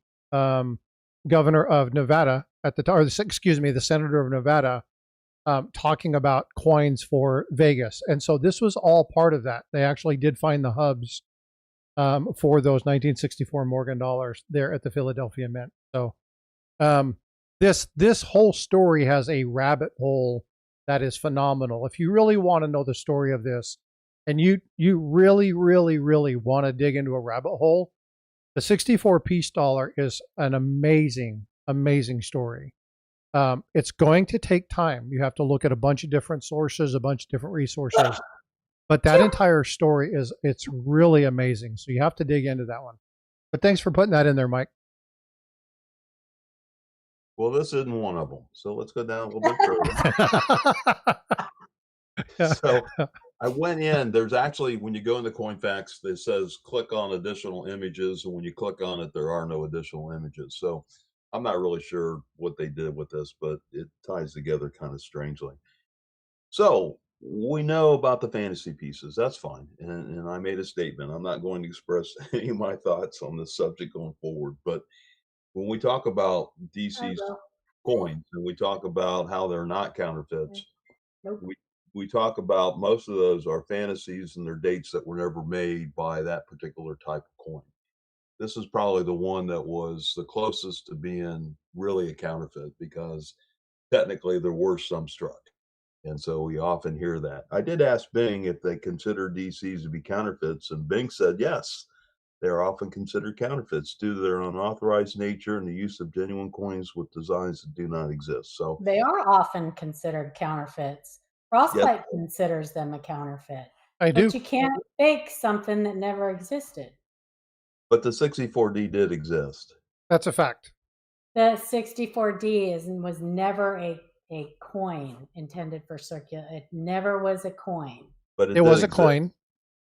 S1: governor of Nevada at the time, or excuse me, the senator of Nevada talking about coins for Vegas, and so this was all part of that. They actually did find the hubs for those 1964 Morgan dollars there at the Philadelphia Mint. So um, this whole story has a rabbit hole that is phenomenal. If you really want to know the story of this, and you really want to dig into a rabbit hole, the 64 piece dollar is an amazing story. It's going to take time. You have to look at a bunch of different sources, a bunch of different resources, but that entire story it's really amazing. So you have to dig into that one. But thanks for putting that in there, Mike.
S3: well, this isn't one of them. So let's go down a little bit further. So I went in. There's actually, when you go into Coinfax, it says click on additional images, and when you click on it, there are no additional images. So I'm not really sure what they did with this, but it ties together kind of strangely. So we know about the fantasy pieces. That's fine. And I made a statement. I'm not going to express any of my thoughts on this subject going forward. But when we talk about
S2: I
S3: DC's
S2: will.
S3: coins and we talk about how they're not counterfeits,
S2: Nope.
S3: we talk about most of those are fantasies and they're dates that were never made by that particular type of coin. This is probably the one that was the closest to being really a counterfeit because technically there were some struck. And so we often hear that. I did ask Bing if they consider DCs to be counterfeits, and Bing said yes. They are often considered counterfeits due to their unauthorized nature and the use of genuine coins with designs that do not exist. So,
S2: They are often considered counterfeits.
S3: yes,
S2: Frostbyte considers them a counterfeit,
S1: I
S2: but
S1: do.
S2: you can't fake something that never existed.
S3: but the 64D did exist,
S1: That's a fact.
S2: The 64D was never a coin intended for circular. It never was a coin.
S3: but
S1: It
S3: it did
S1: was a
S3: exist.
S1: coin.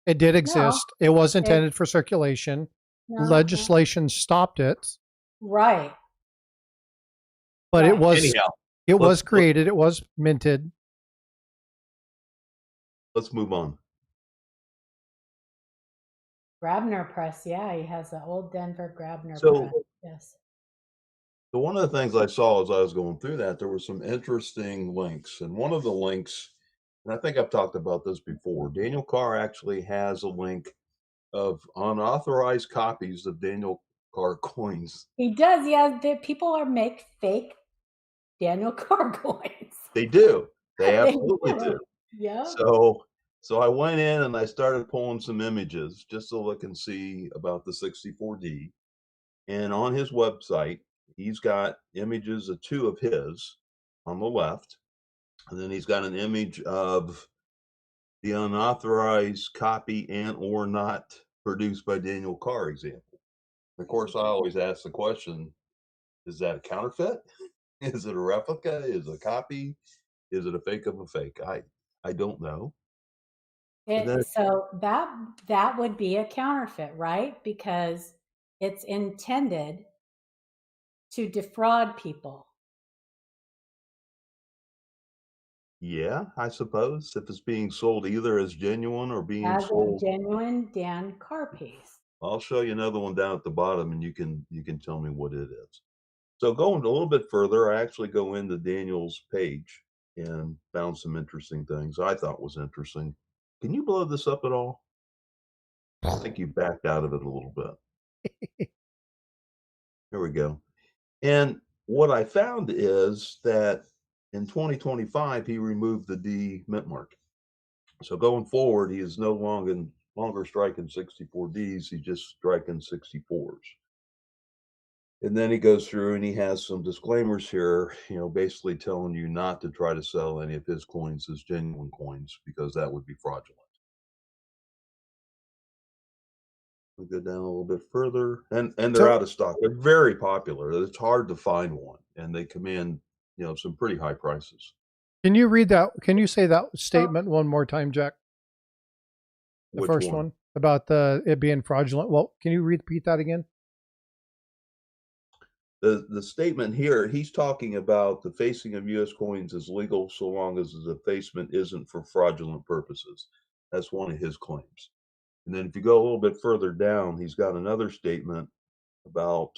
S1: It did
S2: No,
S1: exist. It was
S2: it
S1: intended for circulation.
S2: no, no.
S1: Legislation stopped it,
S2: Right,
S1: but
S2: right.
S3: Anyhow,
S1: it
S3: let's
S1: was created. It was minted.
S3: let's move on.
S2: Grabner Press, yeah, he has the old Denver Grabner Press.
S3: So,
S2: Yes.
S3: so one of the things I saw as I was going through that, there were some interesting links, and one of the links, and I think I've talked about this before. Daniel Carr actually has a link of unauthorized copies of Daniel Carr coins.
S2: He does, yeah. People are make fake Daniel Carr coins.
S3: They do. They
S2: They
S3: absolutely
S2: do.
S3: do.
S2: Yeah.
S3: So I went in and I started pulling some images just to look and see about the 64D. And on his website, he's got images of two of his on the left, and then he's got an image of the unauthorized copy and or not produced by Daniel Carr example. Of course, I always ask the question, is that a counterfeit? Is it a replica? Is it a copy? Is it a fake of a fake? I don't know. And then
S2: So that would be a counterfeit, right? Because it's intended to defraud people.
S3: Yeah, I suppose if it's being sold either as genuine or being
S2: As a
S3: sold,
S2: genuine Dan Carr piece.
S3: I'll show you another one down at the bottom, and you can tell me what it is. So going a little bit further, I actually go into Daniel's page and found some interesting things I thought was interesting. Can you blow this up at all? I think you backed out of it a little bit. Here we go. And what I found is that in 2025, he removed the D mint mark. So going forward, he is no longer striking 64 Ds. He's just striking 64s. And then he goes through and he has some disclaimers here, basically telling you not to try to sell any of his coins as genuine coins because that would be fraudulent. We'll go down a little bit further, and they're
S1: So
S3: out of stock. They're very popular. It's hard to find one, and they command some pretty high prices.
S1: can you read that? Can you say that
S2: Oh,
S1: statement one more time, Jack? The
S3: Which
S1: first
S3: one?
S1: one about it being fraudulent. Well, can you repeat that again?
S3: The statement here, he's talking about the facing of U.S. coins is legal so long as the defacement isn't for fraudulent purposes. That's one of his claims. And then if you go a little bit further down, he's got another statement about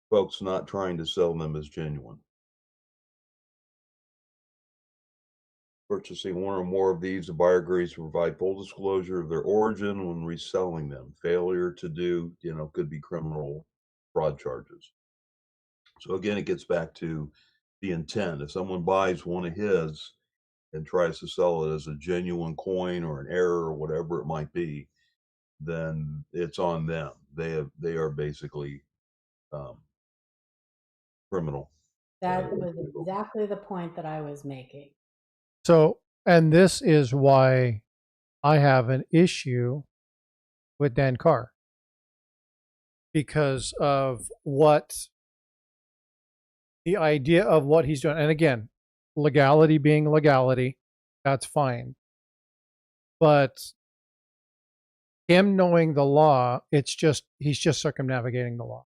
S3: folks not trying to sell them as genuine. Purchasing one or more of these, the buyer agrees to provide full disclosure of their origin when reselling them. Failure to do, could be criminal fraud charges. So again, it gets back to the intent. If someone buys one of his and tries to sell it as a genuine coin or an error or whatever it might be, then it's on them. They are basically um, criminal.
S2: that was exactly the point that I was making.
S1: So, and this is why I have an issue with Dan Carr because of the idea of what he's doing. And again, legality being legality, that's fine. But him knowing the law, he's just circumnavigating the law.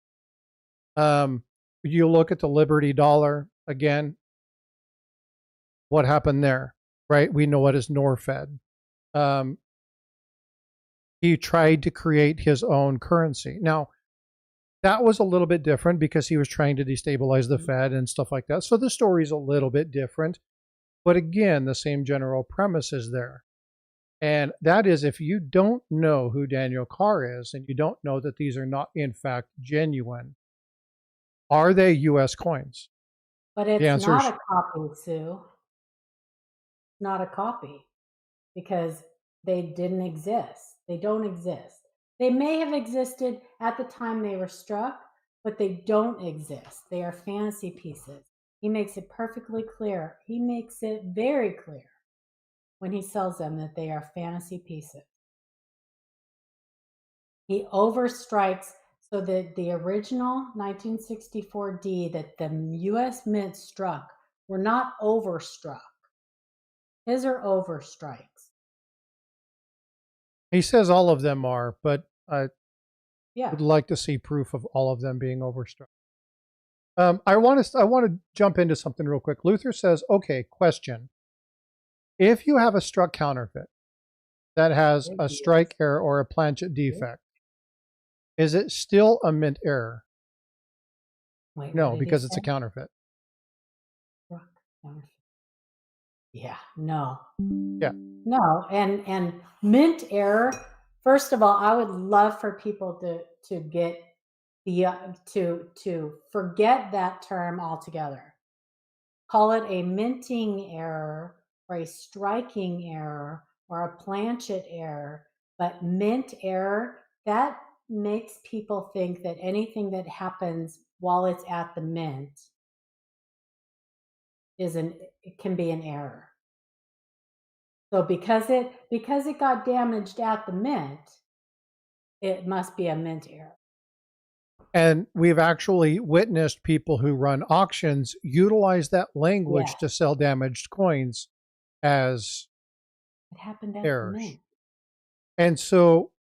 S1: You look at the Liberty dollar again, what happened there, right? We know it as Norfed. He tried to create his own currency. Now, that was a little bit different because he was trying to destabilize the Fed and stuff like that. So the story's a little bit different. But again, the same general premise is there. And that is if you don't know who Daniel Carr is and you don't know that these are not, in fact, genuine, are they US coins?
S2: But
S1: The
S2: it's
S1: answer
S2: not
S1: is
S2: a copy, Sue. Not a copy because they didn't exist. They don't exist. They may have existed at the time they were struck, but they don't exist. They are fantasy pieces. He makes it perfectly clear. He makes it very clear when he sells them that they are fantasy pieces. He overstrikes so that the original 1964 D that the US Mint struck were not overstruck. His are overstrikes.
S1: he says all of them are, but I
S2: Yeah.
S1: would like to see proof of all of them being overstruck. I want to jump into something real quick. Luther says, okay, question. If you have a struck counterfeit that has a strike error or a planchet defect, is it still a mint error?
S2: Wait,
S1: No, because it's a counterfeit.
S2: Yeah, no.
S1: Yeah.
S2: No, and mint error, first of all, I would love for people to get the to forget that term altogether. Call it a minting error or a striking error or a planchet error, but mint error, that makes people think that anything that happens while it's at the mint it can be an error. So because it got damaged at the mint, it must be a mint error.
S1: And we've actually witnessed people who run auctions utilize that language to sell damaged coins as
S2: it happened at
S1: errors.
S2: the mint.
S1: And so,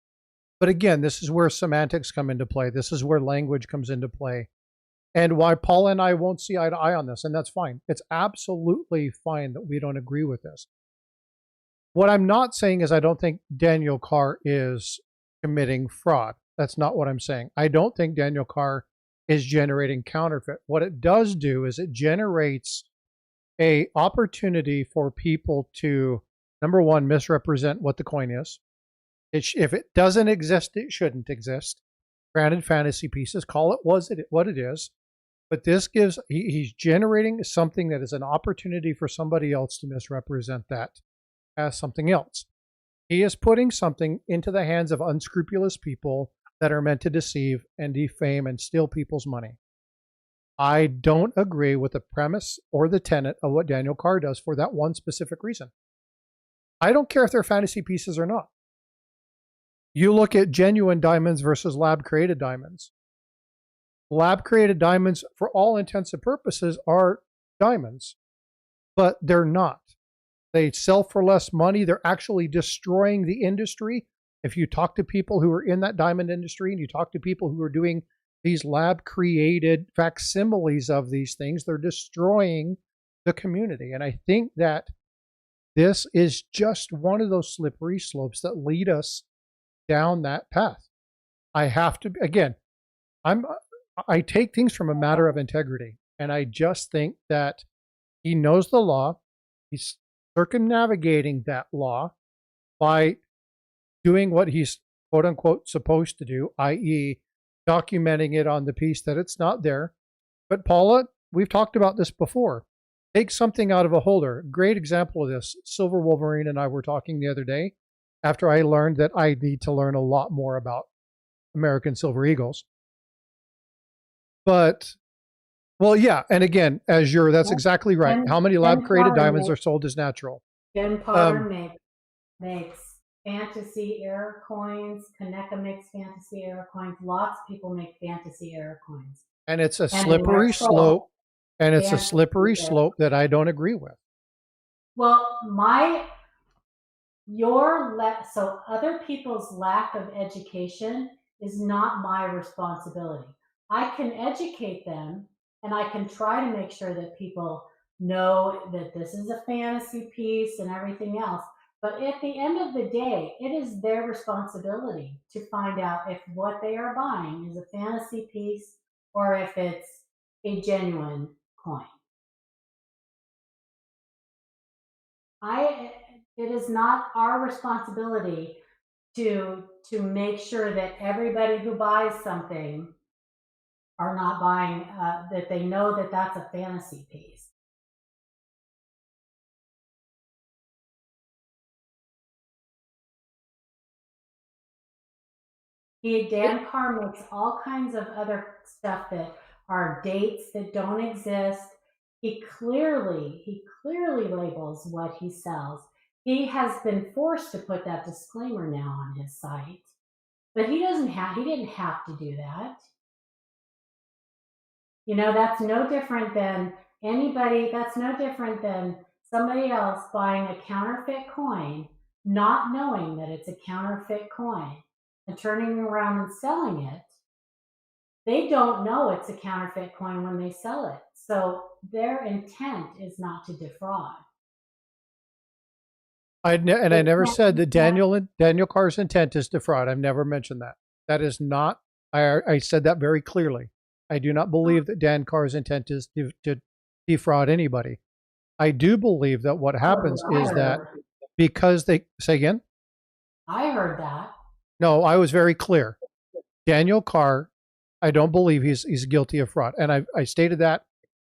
S1: but again, this is where semantics come into play. This is where language comes into play. and why Paula and I won't see eye to eye on this, and that's fine. It's absolutely fine that we don't agree with this. What I'm not saying is I don't think Daniel Carr is committing fraud. That's not what I'm saying. I don't think Daniel Carr is generating counterfeit. What it does do is it generates a opportunity for people to, number one, misrepresent what the coin is. If it doesn't exist, it shouldn't exist. Granted, fantasy pieces, call it what it is. But this gives, he's generating something that is an opportunity for somebody else to misrepresent that as something else. He is putting something into the hands of unscrupulous people that are meant to deceive and defame and steal people's money. I don't agree with the premise or the tenet of what Daniel Carr does for that one specific reason. I don't care if they're fantasy pieces or not. You look at genuine diamonds versus lab-created diamonds. Lab-created diamonds, for all intents and purposes, are diamonds, but they're not. They sell for less money. They're actually destroying the industry. If you talk to people who are in that diamond industry and you talk to people who are doing these lab-created facsimiles of these things, they're destroying the community. And I think that this is just one of those slippery slopes that lead us down that path. I have to, again, I take things from a matter of integrity. And I just think that he knows the law. He's circumnavigating that law by doing what he's quote unquote supposed to do, i.e., documenting it on the piece that it's not there. But Paula, we've talked about this before. Take something out of a holder. Great example of this. Silver Wolverine and I were talking the other day after I learned that I need to learn a lot more about American Silver Eagles. But, well, yeah, and again, Azure, that's exactly right. How many lab-created diamonds are sold as natural?
S2: Ben Potter makes fantasy error coins. Kaneka makes fantasy error coins. Lots of people make fantasy error coins.
S1: And it's a slippery slope. And it's a slippery slope that I don't agree with.
S2: Well, so other people's lack of education is not my responsibility. I can educate them and I can try to make sure that people know that this is a fantasy piece and everything else. But at the end of the day, it is their responsibility to find out if what they are buying is a fantasy piece or if it's a genuine coin. It is not our responsibility to make sure that everybody who buys something are not buying, that they know that that's a fantasy piece. Dan Carr makes all kinds of other stuff that are dates that don't exist. He clearly labels what he sells. He has been forced to put that disclaimer now on his site, but he didn't have to do that. You know, that's no different than that's no different than somebody else buying a counterfeit coin, not knowing that it's a counterfeit coin and turning around and selling it. They don't know it's a counterfeit coin when they sell it. So their intent is not to defraud.
S1: I never said that Daniel Carr's intent is to defraud. I've never mentioned that. That is not, I said that very clearly. I do not believe that Dan Carr's intent is to defraud anybody. I do believe that what happens is that because they, say again?
S2: I heard that.
S1: No, I was very clear. Daniel Carr, I don't believe he's guilty of fraud. And I stated that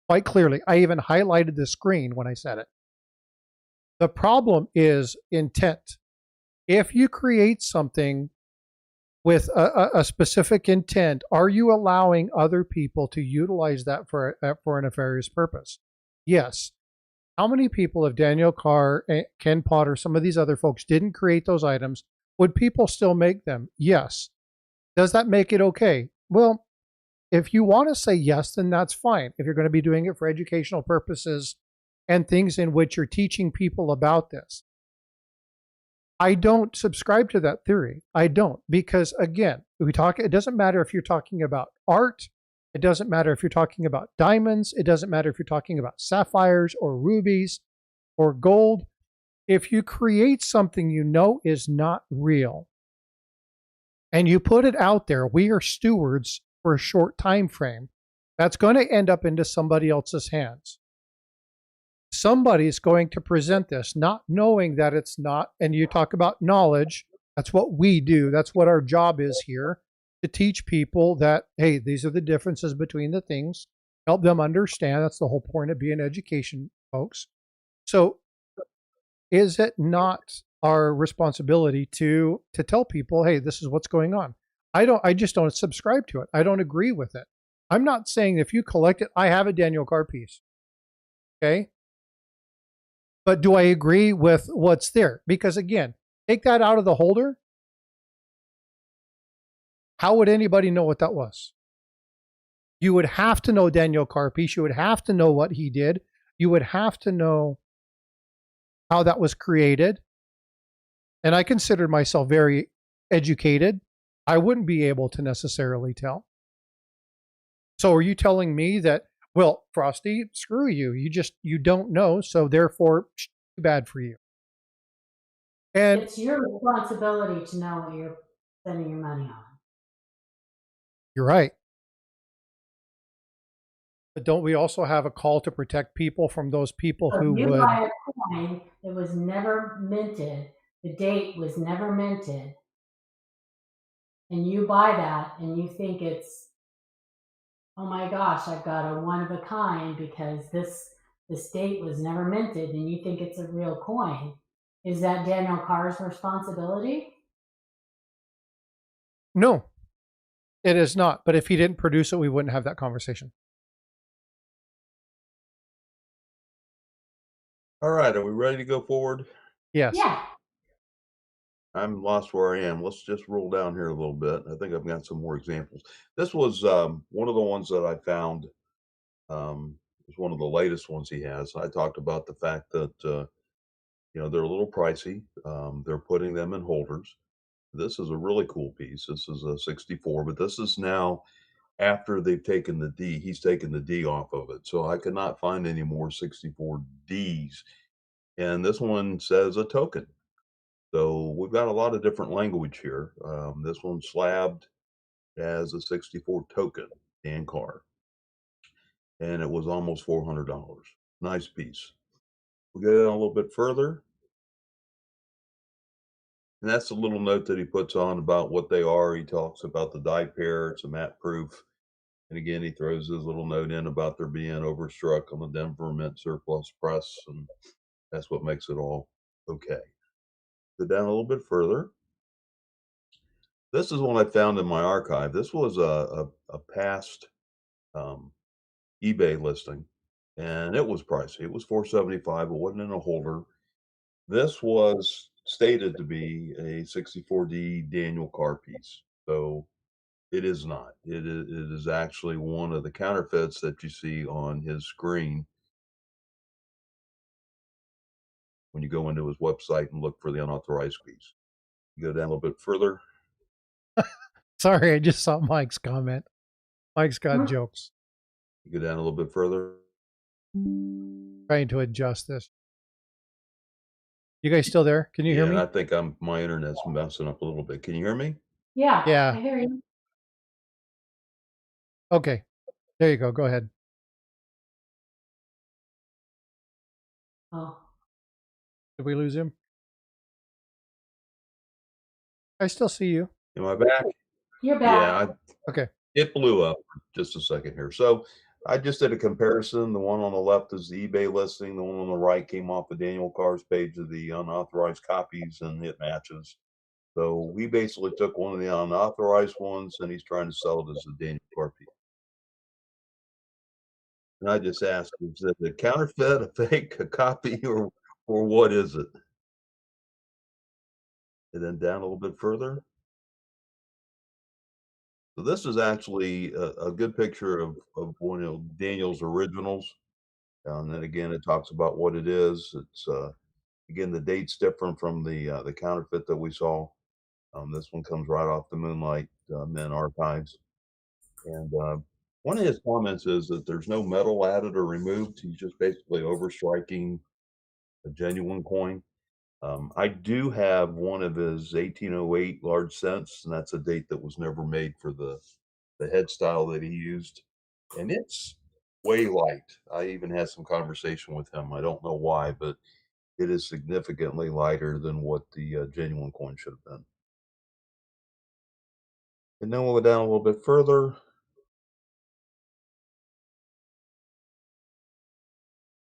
S1: quite clearly. I even highlighted the screen when I said it. The problem is intent. If you create something with a specific intent, are you allowing other people to utilize that for a nefarious purpose? Yes. How many people, if Daniel Carr, Ken Potter, some of these other folks didn't create those items, would people still make them? Yes. Does that make it okay? Well, if you want to say yes, then that's fine. If you're going to be doing it for educational purposes and things in which you're teaching people about this. I don't subscribe to that theory. I don't, because again, it doesn't matter if you're talking about art It doesn't matter if you're talking about diamonds. It doesn't matter if you're talking about sapphires or rubies or gold. If you create something you know is not real and you put it out there, we are stewards for a short time frame. That's going to end up into somebody else's hands. Somebody's going to present this not knowing that it's not. And you talk about knowledge. That's what we do. That's what our job is here, to teach people that, hey, these are the differences between the things, help them understand. That's the whole point of being education, folks. So is it not our responsibility to tell people, hey, this is what's going on? I just don't subscribe to it. I don't agree with it. I'm not saying if you collect it, I have a Daniel Carr piece. Okay. But do I agree with what's there? Because again, take that out of the holder. How would anybody know what that was? You would have to know Daniel Carr piece. You would have to know what he did. You would have to know how that was created. And I consider myself very educated. I wouldn't be able to necessarily tell. So are you telling me that, well, Frosty, screw you. You don't know. So therefore, too bad for you. And
S2: it's your responsibility to know what you're spending your money on.
S1: You're right. But don't we also have a call to protect people from those people
S2: So
S1: who
S2: you
S1: would?
S2: buy a coin that was never minted, the date was never minted, and you buy that and you think it's, oh my gosh, I've got a one of a kind because this date was never minted, and you think it's a real coin. Is that Daniel Carr's responsibility?
S1: No, it is not. But if he didn't produce it, we wouldn't have that conversation.
S3: All right, are we ready to go forward?
S1: Yes.
S2: Yeah.
S3: I'm lost where I am. Let's just roll down here a little bit. I think I've got some more examples. This was one of the ones that I found. Is one of the latest ones he has. I talked about the fact that they're a little pricey. They're putting them in holders. This is a really cool piece. This is a 64, but this is now after they've taken the D. He's taken the D off of it, so I could not find any more 64 Ds. And this one says a token. So we've got a lot of different language here. This one's slabbed as a 64 token, Dan Carr, and it was almost $400. Nice piece. We go down a little bit further, and that's a little note that he puts on about what they are. He talks about the die pair. It's a matte proof. And again, he throws his little note in about there being overstruck on the Denver Mint surplus press, and that's what makes it all okay. Go down a little bit further. This is one I found in my archive. This was a past eBay listing, and it was pricey. It was $475. It wasn't in a holder. This was stated to be a 64D Daniel Carr piece. So it is not. It is actually one of the counterfeits that you see on his screen when you go into his website and look for the unauthorized piece. You go down a little bit further.
S1: Sorry, I just saw Mike's comment. Mike's got jokes.
S3: You go down a little bit further.
S1: Trying to adjust this. You guys still there? Can you hear me?
S3: I think my internet's messing up a little bit. Can you hear me?
S2: Yeah.
S1: Yeah.
S2: I hear you.
S1: Okay. There you go. Go ahead.
S2: Oh.
S1: Did we lose him? I still see you.
S3: Am I back?
S2: You're back.
S3: Yeah.
S1: Okay.
S3: It blew up for just a second here. So I just did a comparison. The one on the left is the eBay listing. The one on the right came off of Daniel Carr's page of the unauthorized copies, and it matches. So we basically took one of the unauthorized ones, and he's trying to sell it as a Daniel Carr piece. And I just asked, is it a counterfeit, a fake, a copy, or what is it? And then down a little bit further. So this is actually a good picture of one of Daniel's originals. And then again, it talks about what it is. It's again, the date's different from the counterfeit that we saw. This one comes right off the Moonlight Mint archives, and One of his comments is that there's no metal added or removed. He's just basically overstriking a genuine coin. I do have one of his 1808 large cents, and that's a date that was never made for the head style that he used, and it's way light. I even had some conversation with him. I don't know why, but it is significantly lighter than what the genuine coin should have been. And then we'll go down a little bit further.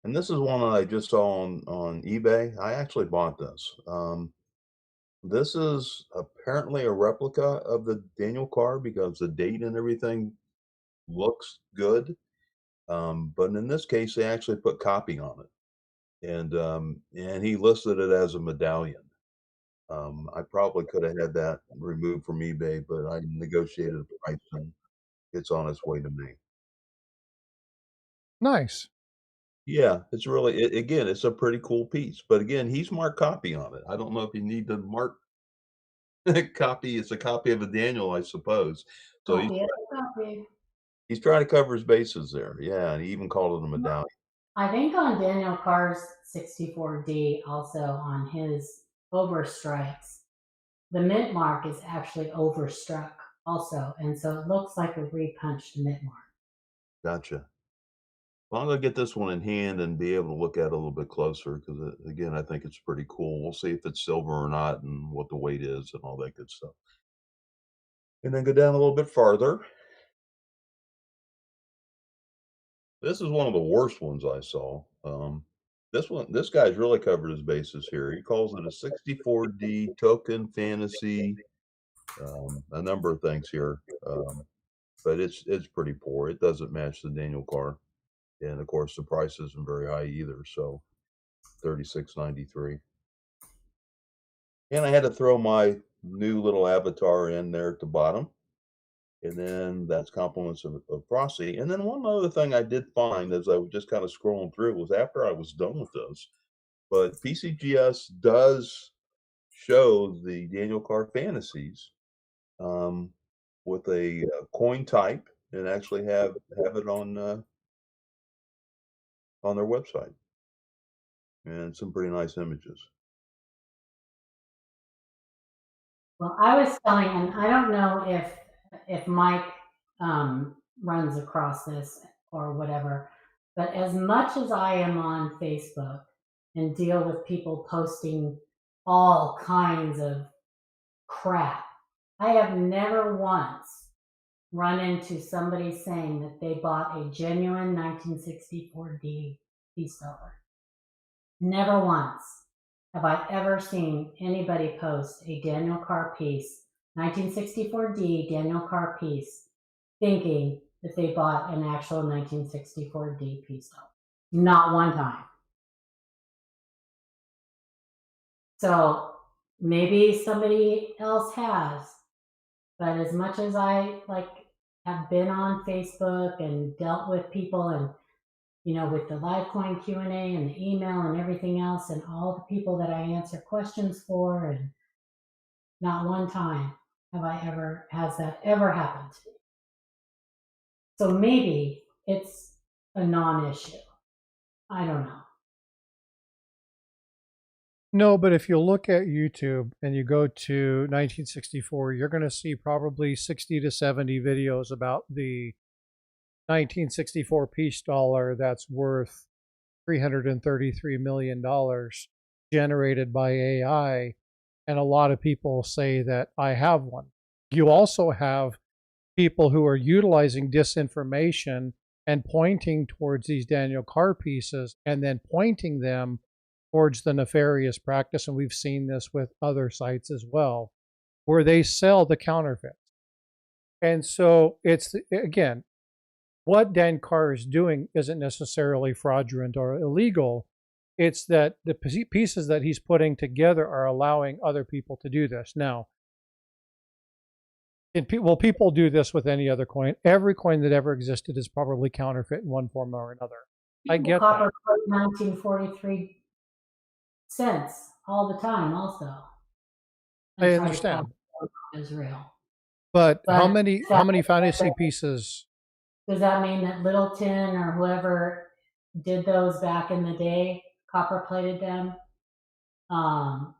S3: And this is one that I just saw on eBay. I actually bought this. This is apparently a replica of the Daniel card because the date and everything looks good. But in this case, they actually put copy on it, and he listed it as a medallion. I probably could have had that removed from eBay, but I negotiated a price, and it's on its way to me.
S1: Nice.
S3: Yeah, it's really again, it's a pretty cool piece, but again, he's marked copy on it. I don't know if you need to mark copy. It's a copy of a Daniel, I suppose. So
S2: Copy it, copy.
S3: he's trying to cover his bases there. Yeah, and he even called it a medallion.
S2: I think on Daniel Carr's 64D, also on his overstrikes, the mint mark is actually overstruck also, and so it looks like a repunched mint mark.
S3: Gotcha. Well, I'm gonna get this one in hand and be able to look at it a little bit closer because, again, I think it's pretty cool. We'll see if it's silver or not and what the weight is and all that good stuff. And then go down a little bit farther. This is one of the worst ones I saw. This guy's really covered his bases here. He calls it a 64D token fantasy, a number of things here, but it's pretty poor. It doesn't match the Daniel car, and of course the price isn't very high either. So 36.93. And I had to throw my new little avatar in there at the bottom. And then that's compliments of Frosty. And then one other thing I did find as I was just kind of scrolling through was after I was done with this, but PCGS does show the Daniel Carr fantasies um, with a coin type and actually have it on their website and some pretty nice images.
S2: Well, I was telling, and I don't know if Mike runs across this or whatever, but as much as I am on Facebook and deal with people posting all kinds of crap, I have never once run into somebody saying that they bought a genuine 1964D piece dollar. Never once have I ever seen anybody post a Daniel Carr piece, 1964D Daniel Carr piece, thinking that they bought an actual 1964D piece dollar. Not one time. So maybe somebody else has, but as much as I have been on Facebook and dealt with people and with the Livecoin Q&A and the email and everything else and all the people that I answer questions for, and not one time has that ever happened to me. So maybe it's a non-issue. I don't know.
S1: No, but if you look at YouTube and you go to 1964, you're going to see probably 60 to 70 videos about the 1964 piece dollar that's worth $333 million generated by AI. And a lot of people say that I have one. You also have people who are utilizing disinformation and pointing towards these Daniel Carr pieces and then pointing them towards the nefarious practice. And we've seen this with other sites as well, where they sell the counterfeits. And so it's, again, what Dan Carr is doing isn't necessarily fraudulent or illegal. It's that the pieces that he's putting together are allowing other people to do this. Now, will people do this with any other coin? Every coin that ever existed is probably counterfeit in one form or another. I get
S2: Copper
S1: that.
S2: 1943 cents all the time also.
S1: I understand.
S2: Israel.
S1: But how many fantasy pieces
S2: Does that mean that Littleton or whoever did those back in the day, copper plated them, um,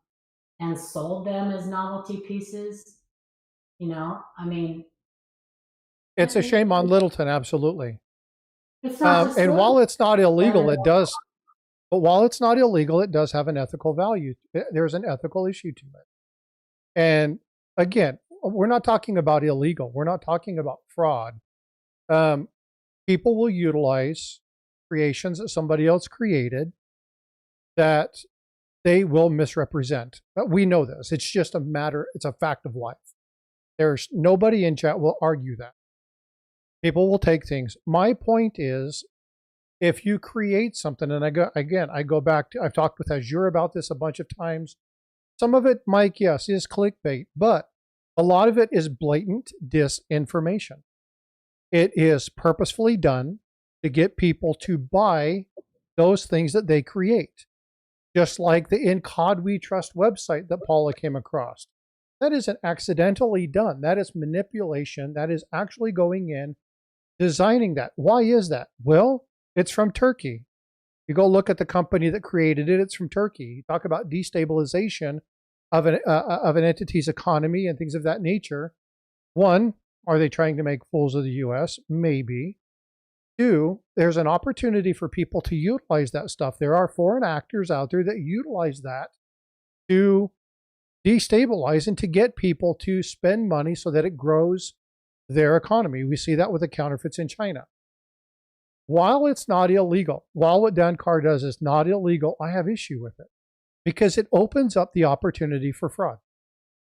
S2: and sold them as novelty pieces? You know, I mean,
S1: It's a shame on Littleton, absolutely.
S2: it's not just
S1: And while
S2: Littleton.
S1: it's not illegal, it does. But while it's not illegal, it does have an ethical value. There's an ethical issue to it. And again, we're not talking about illegal. We're not talking about fraud. Um, People will utilize creations that somebody else created that they will misrepresent. But we know this. It's just a matter, it's a fact of life. There's nobody in chat will argue that. People will take things. My point is, if you create something, and I go back to, I've talked with Azure about this a bunch of times. Some of it, Mike, yes, is clickbait, but a lot of it is blatant disinformation. It is purposefully done to get people to buy those things that they create. Just like the In COD We Trust website that Paula came across. That isn't accidentally done. That is manipulation. That is actually going in, designing that. Why is that? Well, it's from Turkey. You go look at the company that created it, it's from Turkey. You talk about destabilization of an entity's economy and things of that nature. One, are they trying to make fools of the US? Maybe. Two, there's an opportunity for people to utilize that stuff. There are foreign actors out there that utilize that to destabilize and to get people to spend money so that it grows their economy. We see that with the counterfeits in China. While it's not illegal, while what Dan Carr does is not illegal, I have issue with it because it opens up the opportunity for fraud.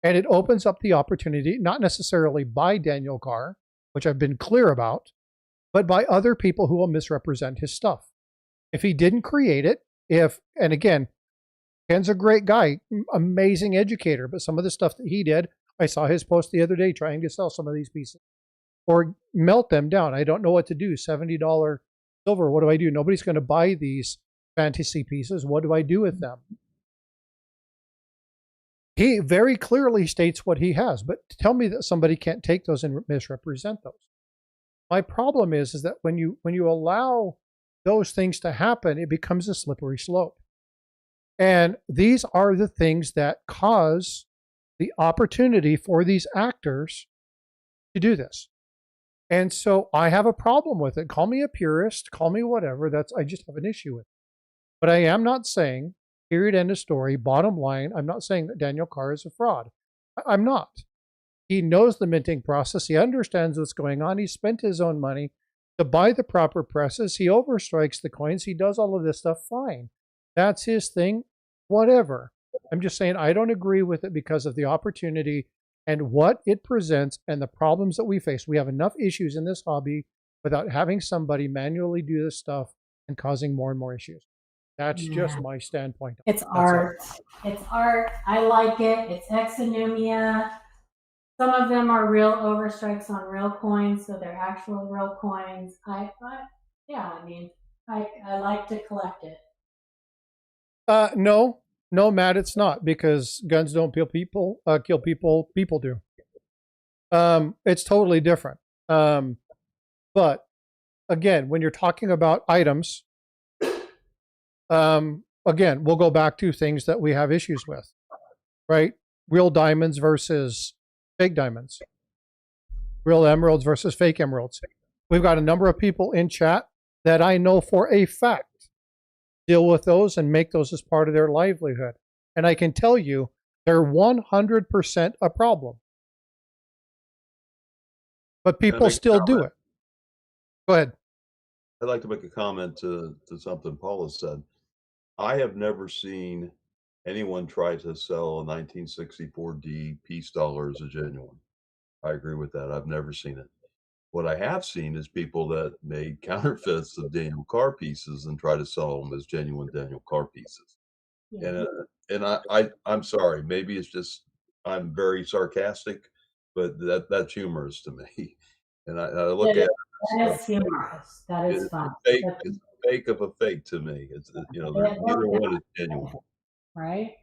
S1: And it opens up the opportunity, not necessarily by Daniel Carr, which I've been clear about, but by other people who will misrepresent his stuff. If he didn't create it, and again, Ken's a great guy, amazing educator, but some of the stuff that he did, I saw his post the other day trying to sell some of these pieces or melt them down. I don't know what to do. $70 silver, what do I do? Nobody's going to buy these fantasy pieces. What do I do with them? He very clearly states what he has, but tell me that somebody can't take those and misrepresent those. My problem is that when you allow those things to happen, it becomes a slippery slope. And these are the things that cause the opportunity for these actors to do this. And so I have a problem with it. Call me a purist, call me whatever. I just have an issue with it. But I am not saying, period, end of story, bottom line, I'm not saying that Daniel Carr is a fraud. I'm not. He knows the minting process. He understands what's going on. He spent his own money to buy the proper presses. He overstrikes the coins. He does all of this stuff fine. That's his thing, whatever. I'm just saying I don't agree with it because of the opportunity and what it presents and the problems that we face. We have enough issues in this hobby without having somebody manually do this stuff and causing more and more issues. That's just my standpoint.
S2: It's art. It's art. I like it. It's exonumia. Some of them are real overstrikes on real coins, so they're actual real coins. I like to collect it.
S1: No, Matt, it's not because guns don't kill people. People do. It's totally different. But again, when you're talking about items, again, we'll go back to things that we have issues with, right? Real diamonds versus fake diamonds. Real emeralds versus fake emeralds. We've got a number of people in chat that I know for a fact deal with those and make those as part of their livelihood. And I can tell you, they're 100% a problem. But people still do it. Go ahead.
S3: I'd like to make a comment to something Paula said. I have never seen anyone try to sell a 1964D peace dollar as a genuine. I agree with that. I've never seen it. What I have seen is people that made counterfeits of Daniel Carr pieces and try to sell them as genuine Daniel Carr pieces. Yeah. And I'm sorry, maybe it's just I'm very sarcastic, but that's humorous to me. And I look at it.
S2: That is humorous. That is fun.
S3: It's fake of a fake to me. It's neither one is genuine.
S2: Right?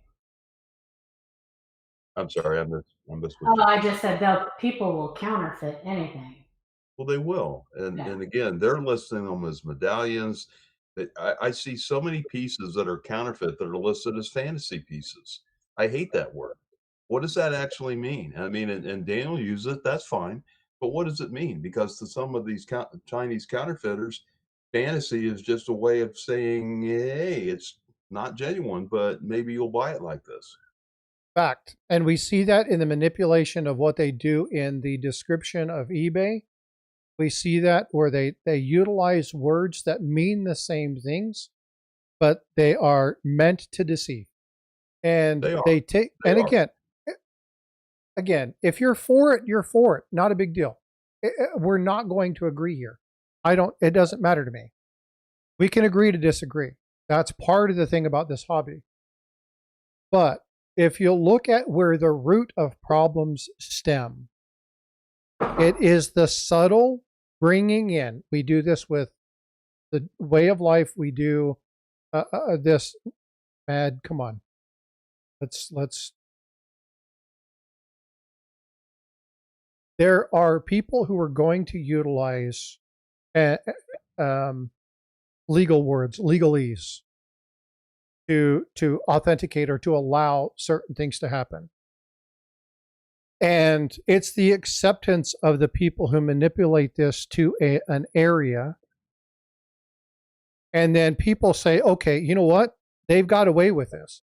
S3: I'm sorry, I missed.
S2: Oh, I just said that people will counterfeit anything.
S3: Well, they will,
S2: Yeah.
S3: and again, they're listing them as medallions. I see so many pieces that are counterfeit that are listed as fantasy pieces. I hate that word. What does that actually mean? I mean, and Daniel uses it, that's fine, but what does it mean? Because to some of these Chinese counterfeiters, fantasy is just a way of saying, "Hey, it's not genuine, but maybe you'll buy it like this."
S1: Fact. And we see that in the manipulation of what they do in the description of eBay. We see that where they utilize words that mean the same things, but they are meant to deceive. And
S3: They are,
S1: they take,
S3: they
S1: and
S3: are.
S1: again, if you're for it, you're for it. Not a big deal. We're not going to agree here. It doesn't matter to me. We can agree to disagree. That's part of the thing about this hobby. But if you look at where the root of problems stem, it is the subtle bringing in. We do this with the way of life. We do this. Mad, come on. Let's. There are people who are going to utilize legal words, legalese, to authenticate or to allow certain things to happen. And it's the acceptance of the people who manipulate this to an area. And then people say, okay, you know what? They've got away with this.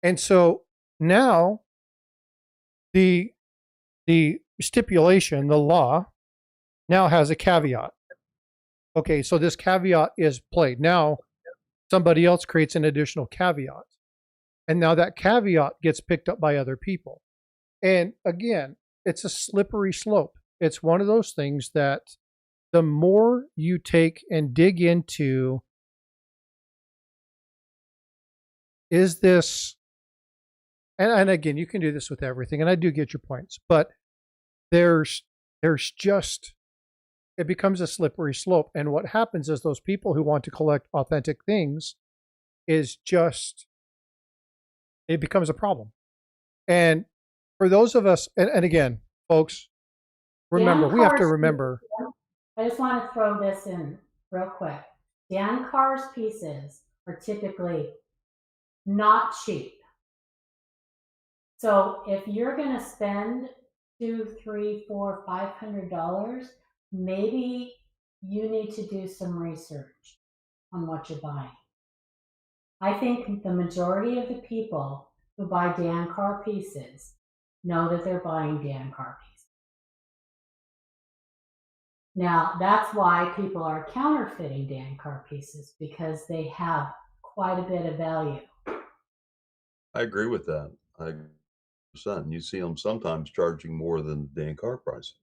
S1: And so now the stipulation, the law, now has a caveat. Okay, so this caveat is played. Now somebody else creates an additional caveat. And now that caveat gets picked up by other people. And again, it's a slippery slope. It's one of those things that the more you take and dig into, is this, and again, you can do this with everything, and I do get your points, but there's just, it becomes a slippery slope. And what happens is those people who want to collect authentic things is just, it becomes a problem. And for those of us, and again, folks, remember, we have to remember.
S2: I just want to throw this in real quick. Dan Carr's pieces are typically not cheap. So if you're going to spend $200, $300, $400, $500, maybe you need to do some research on what you're buying. I think the majority of the people who buy Dan Carr pieces know that they're buying Dan Carr pieces. Now, that's why people are counterfeiting Dan Carr pieces, because they have quite a bit of value.
S3: I agree with that. I percent. You see them sometimes charging more than the Dan Carr price.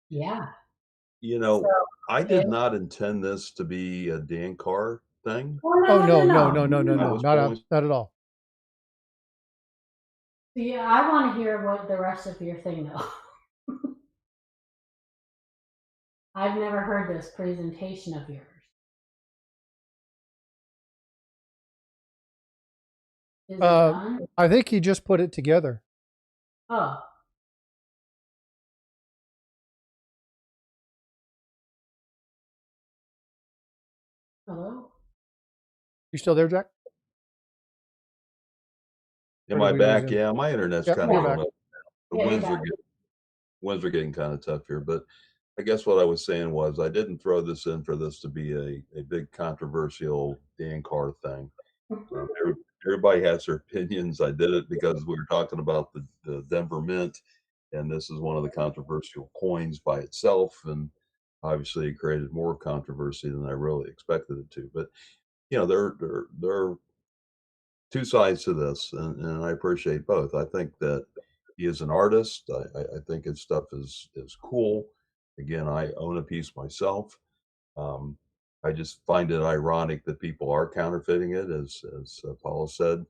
S2: Yeah.
S3: You
S2: So,
S3: know, I
S2: it,
S3: did not intend this to be a Dan Carr thing.
S2: oh,
S1: Oh,
S2: no,
S1: no,
S3: was
S1: not
S3: pulling
S1: at all.
S2: Yeah, I want to hear what the rest of your thing, though. I've never heard this presentation of yours. Is it done?
S1: I think he just put it together.
S2: Oh. Hello?
S1: You still there, Jack?
S3: Am
S1: Or did
S3: I
S1: we lose
S3: back?
S1: him?
S3: Yeah, my internet's
S1: Yep,
S3: kinda
S1: you're
S3: going
S1: back.
S3: up. The
S2: Yeah, you're
S3: winds are
S2: back.
S3: getting kinda tough here, but I guess what I was saying was I didn't throw this in for this to be a big controversial Dan Carr thing. Everybody has their opinions. I did it because we were talking about the Denver Mint, and this is one of the controversial coins by itself, and obviously it created more controversy than I really expected it to. But you know, there are two sides to this, and I appreciate both. I think that he is an artist. I think his stuff is cool. Again, I own a piece myself. Um, I just find it ironic that people are counterfeiting it, as Paula said,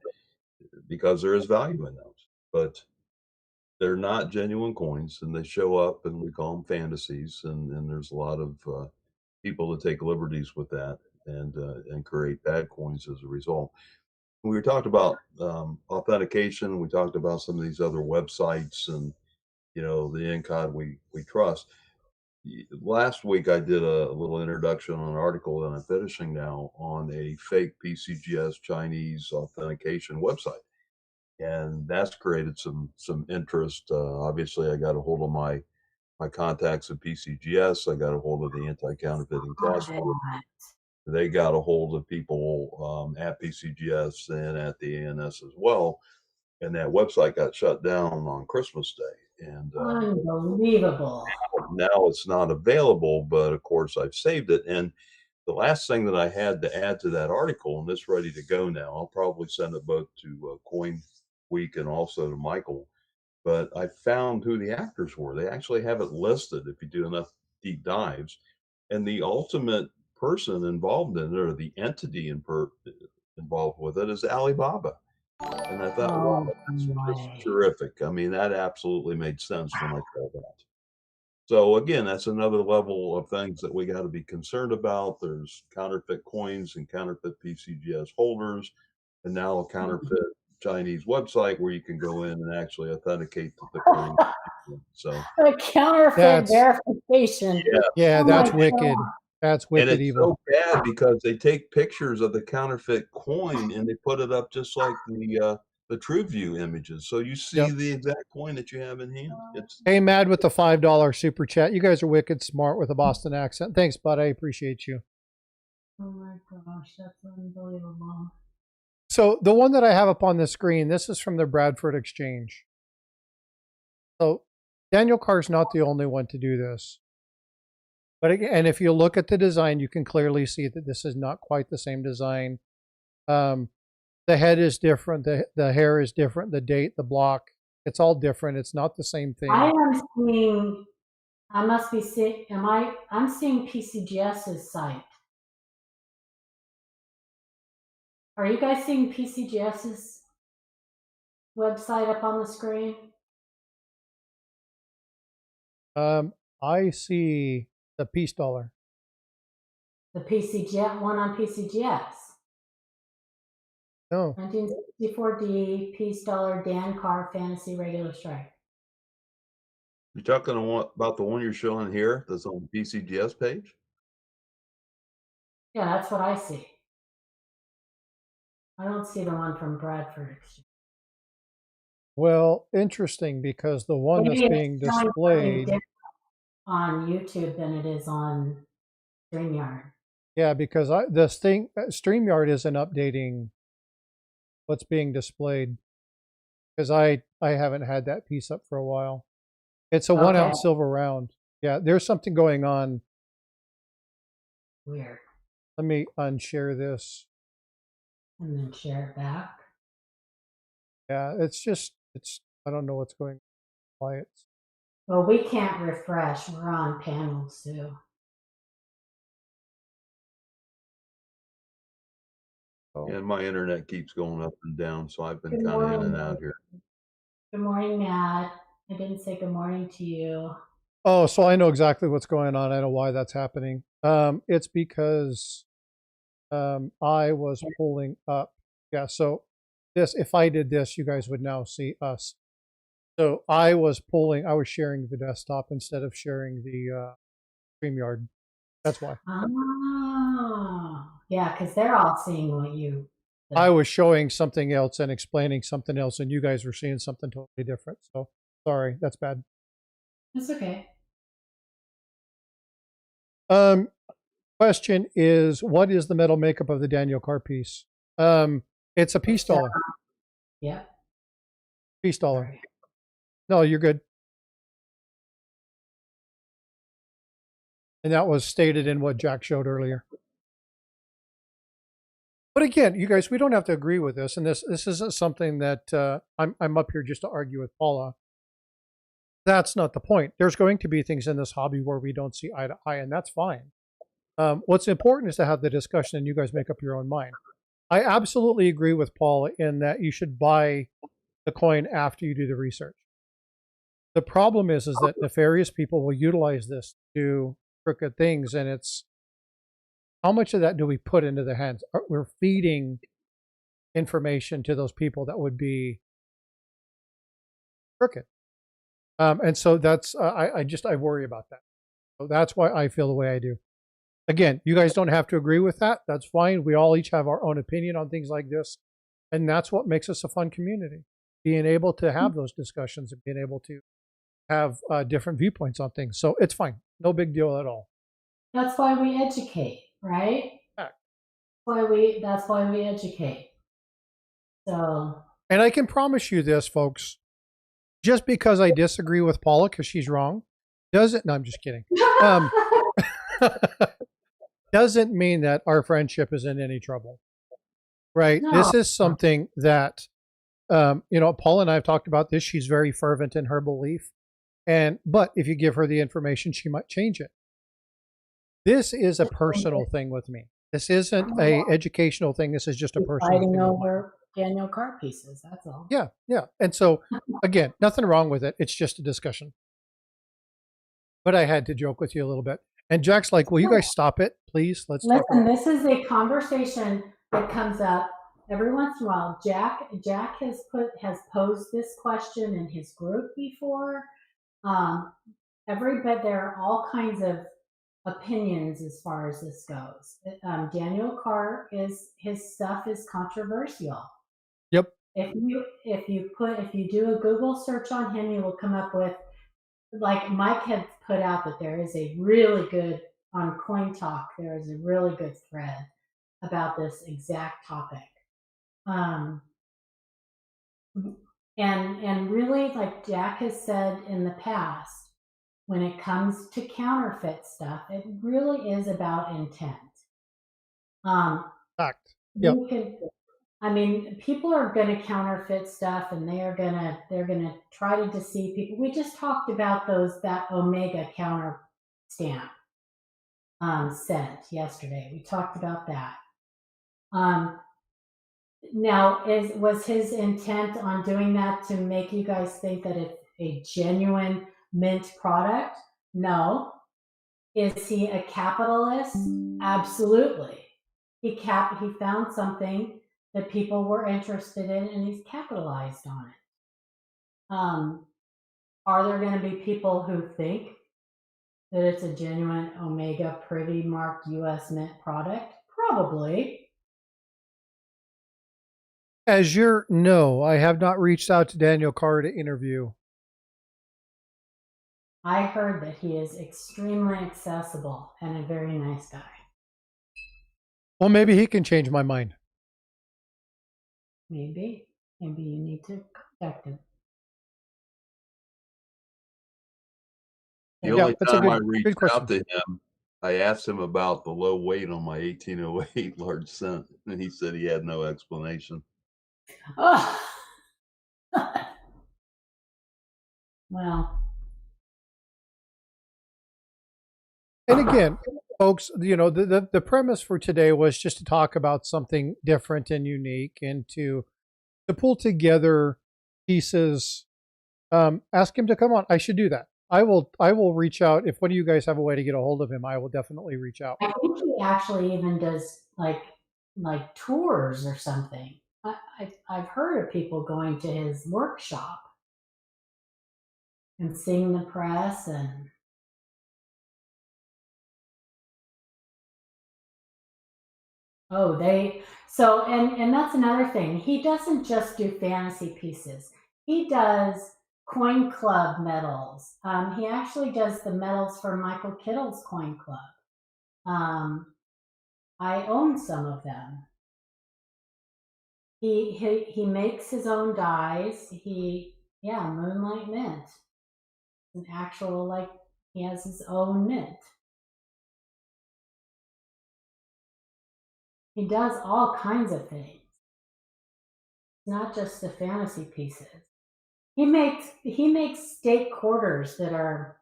S3: because there is value in those. But they're not genuine coins, and they show up, and we call them fantasies. And there's a lot of people that take liberties with that and create bad coins as a result. We talked about authentication. We talked about some of these other websites, and you know the Incod we trust. last week I did a little introduction on an article that I'm finishing now on a fake PCGS Chinese authentication website, and that's created some interest. Obviously, I got a hold of my contacts at PCGS. I got a hold of the anti-counterfeiting task
S2: Oh,
S3: force. They got a hold of people at PCGS and at the ANS as well, and that website got shut down on Christmas Day. And
S2: unbelievable.
S3: now it's not available, but of course I've saved it. And the last thing that I had to add to that article, and it's ready to go now, I'll probably send it both to Coin Week and also to Michael. But I found who the actors were. They actually have it listed if you do enough deep dives. And the ultimate person involved in it, or the entity involved with it, is Alibaba. And I thought, wow,
S2: Oh,
S3: that's just
S2: boy.
S3: terrific. I mean, that absolutely made sense when I saw that. So again, that's another level of things that we got to be concerned about. There's counterfeit coins and counterfeit PCGS holders, and now a counterfeit Chinese website where you can go in and actually authenticate to the coin. So
S2: A counterfeit
S1: That's
S2: verification.
S1: yeah,
S2: Oh my
S1: that's
S2: God.
S1: wicked. That's
S3: and
S1: wicked
S3: it's
S1: evil.
S3: so bad because they take pictures of the counterfeit coin and they put it up just like the true view images. So you see
S1: Yep.
S3: the exact coin that you have in hand. It's
S1: Hey, Mad with the $5 super chat. You guys are wicked smart with a Boston accent. Thanks, bud. I appreciate you.
S2: Oh my gosh, that's unbelievable.
S1: So the one that I have up on the screen, this is from the Bradford Exchange. So Daniel Carr's not the only one to do this. But again, and if you look at the design, you can clearly see that this is not quite the same design. The head is different. The hair is different. The date, the block, it's all different. It's not the same thing.
S2: I am seeing, I must be seeing, I'm seeing PCGS's site. Are you guys seeing PCGS's website up on the screen?
S1: I see the peace dollar.
S2: The PCGS one on PCGS.
S1: No.
S2: 1964D, Peace Dollar, Dan Carr, Fantasy, Regular Strike.
S3: you're talking about the one you're showing here that's on the PCGS page.
S2: Yeah, that's what I see. I don't see the one from Bradford Exchange.
S1: Well, interesting, because the one
S2: Maybe
S1: that's
S2: it's
S1: being
S2: showing something
S1: displayed,
S2: different on YouTube than it is on StreamYard.
S1: yeah, because this thing, StreamYard isn't updating what's being displayed, because I haven't had that piece up for a while. It's a 1
S2: Okay.
S1: ounce silver round. Yeah, there's something going on.
S2: Weird.
S1: Let me unshare this.
S2: And then share it back.
S1: Yeah, I don't know what's going on. Why it's
S2: Well, we can't refresh. We're on panels too.
S3: And my internet keeps going up and down, so I've been
S2: Good
S3: kind of in
S2: morning.
S3: and out here.
S2: Good morning, Matt. I didn't say good morning to you.
S1: Oh, so I know exactly what's going on. I know why that's happening. It's because I was pulling up. Yeah, so this, if I did this, you guys would now see us. So I was sharing the desktop instead of sharing the StreamYard. That's why.
S2: Oh, yeah, because they're all seeing what you.
S1: I was showing something else and explaining something else, and you guys were seeing something totally different. So sorry, that's bad.
S2: It's okay.
S1: Question is, what is the metal makeup of the Daniel Carr piece? It's a peace dollar.
S2: Yep.
S1: Peace dollar.
S2: Sorry.
S1: No, you're good. And that was stated in what Jack showed earlier. But again, you guys, we don't have to agree with this, and this isn't something that I'm up here just to argue with Paula. That's not the point. There's going to be things in this hobby where we don't see eye to eye, and that's fine. What's important is to have the discussion, and you guys make up your own mind. I absolutely agree with Paula in that you should buy the coin after you do the research. The problem is that nefarious people will utilize this to do crooked things, and it's how much of that do we put into their hands? We're feeding information to those people that would be crooked. And so that's, I worry about that. So that's why I feel the way I do. Again, you guys don't have to agree with that. That's fine. We all each have our own opinion on things like this. And that's what makes us a fun community. Being able to have those discussions and being able to have different viewpoints on things. So it's fine. No big deal at all.
S2: That's why we educate, right?
S1: Yeah.
S2: That's why we educate. So.
S1: And I can promise you this, folks. Just because I disagree with Paula because she's wrong, doesn't. No, I'm just kidding. Doesn't mean that our friendship is in any trouble, right?
S2: No.
S1: This is something that, Paula and I have talked about this. She's very fervent in her belief, but if you give her the information, she might change it. This is a personal thing with me. This isn't a educational thing. This is just a personal thing.
S2: Fighting over Daniel car pieces. That's all.
S1: Yeah, yeah. And so, again, nothing wrong with it. It's just a discussion. But I had to joke with you a little bit. And Jack's like, will you guys stop it, please? Let's talk
S2: Listen, this is a conversation that comes up every once in a while. Jack has posed this question in his group before. But there are all kinds of opinions as far as this goes. Daniel Carr his stuff is controversial.
S1: Yep.
S2: If you do a Google search on him, you will come up with, like Mike had put out, that there is a really good, on Coin Talk, there is a really good thread about this exact topic. And really, like Jack has said in the past, when it comes to counterfeit stuff, it really is about intent.
S1: Fact. Yep.
S2: People are going to counterfeit stuff, and they're going to try to deceive people. We just talked about that Omega counter stamp sent yesterday. We talked about that. Now, was his intent on doing that to make you guys think that it's a genuine mint product? No. Is he a capitalist? Absolutely. He found something that people were interested in, and he's capitalized on it. Are there going to be people who think that it's a genuine Omega Privy marked US Mint product? Probably.
S1: No, I have not reached out to Daniel Carr to interview.
S2: I heard that he is extremely accessible and a very nice guy.
S1: Well, maybe he can change my mind.
S2: Maybe you need to contact him.
S3: The only time I reached out to him, I asked him about the low weight on my 1808 large cent, and he said he had no explanation.
S2: Oh. Well.
S1: And again, folks, the premise for today was just to talk about something different and unique, and to pull together pieces. Ask him to come on. I should do that. I will reach out. If one of you guys have a way to get a hold of him, I will definitely reach out.
S2: I think he actually even does like tours or something. I've heard of people going to his workshop and seeing the press and. And that's another thing. He doesn't just do fantasy pieces. He does Coin Club medals. He actually does the medals for Michael Kittle's Coin Club. I own some of them. He makes his own dies. Moonlight Mint. An actual, he has his own mint. He does all kinds of things. Not just the fantasy pieces. He makes state quarters that are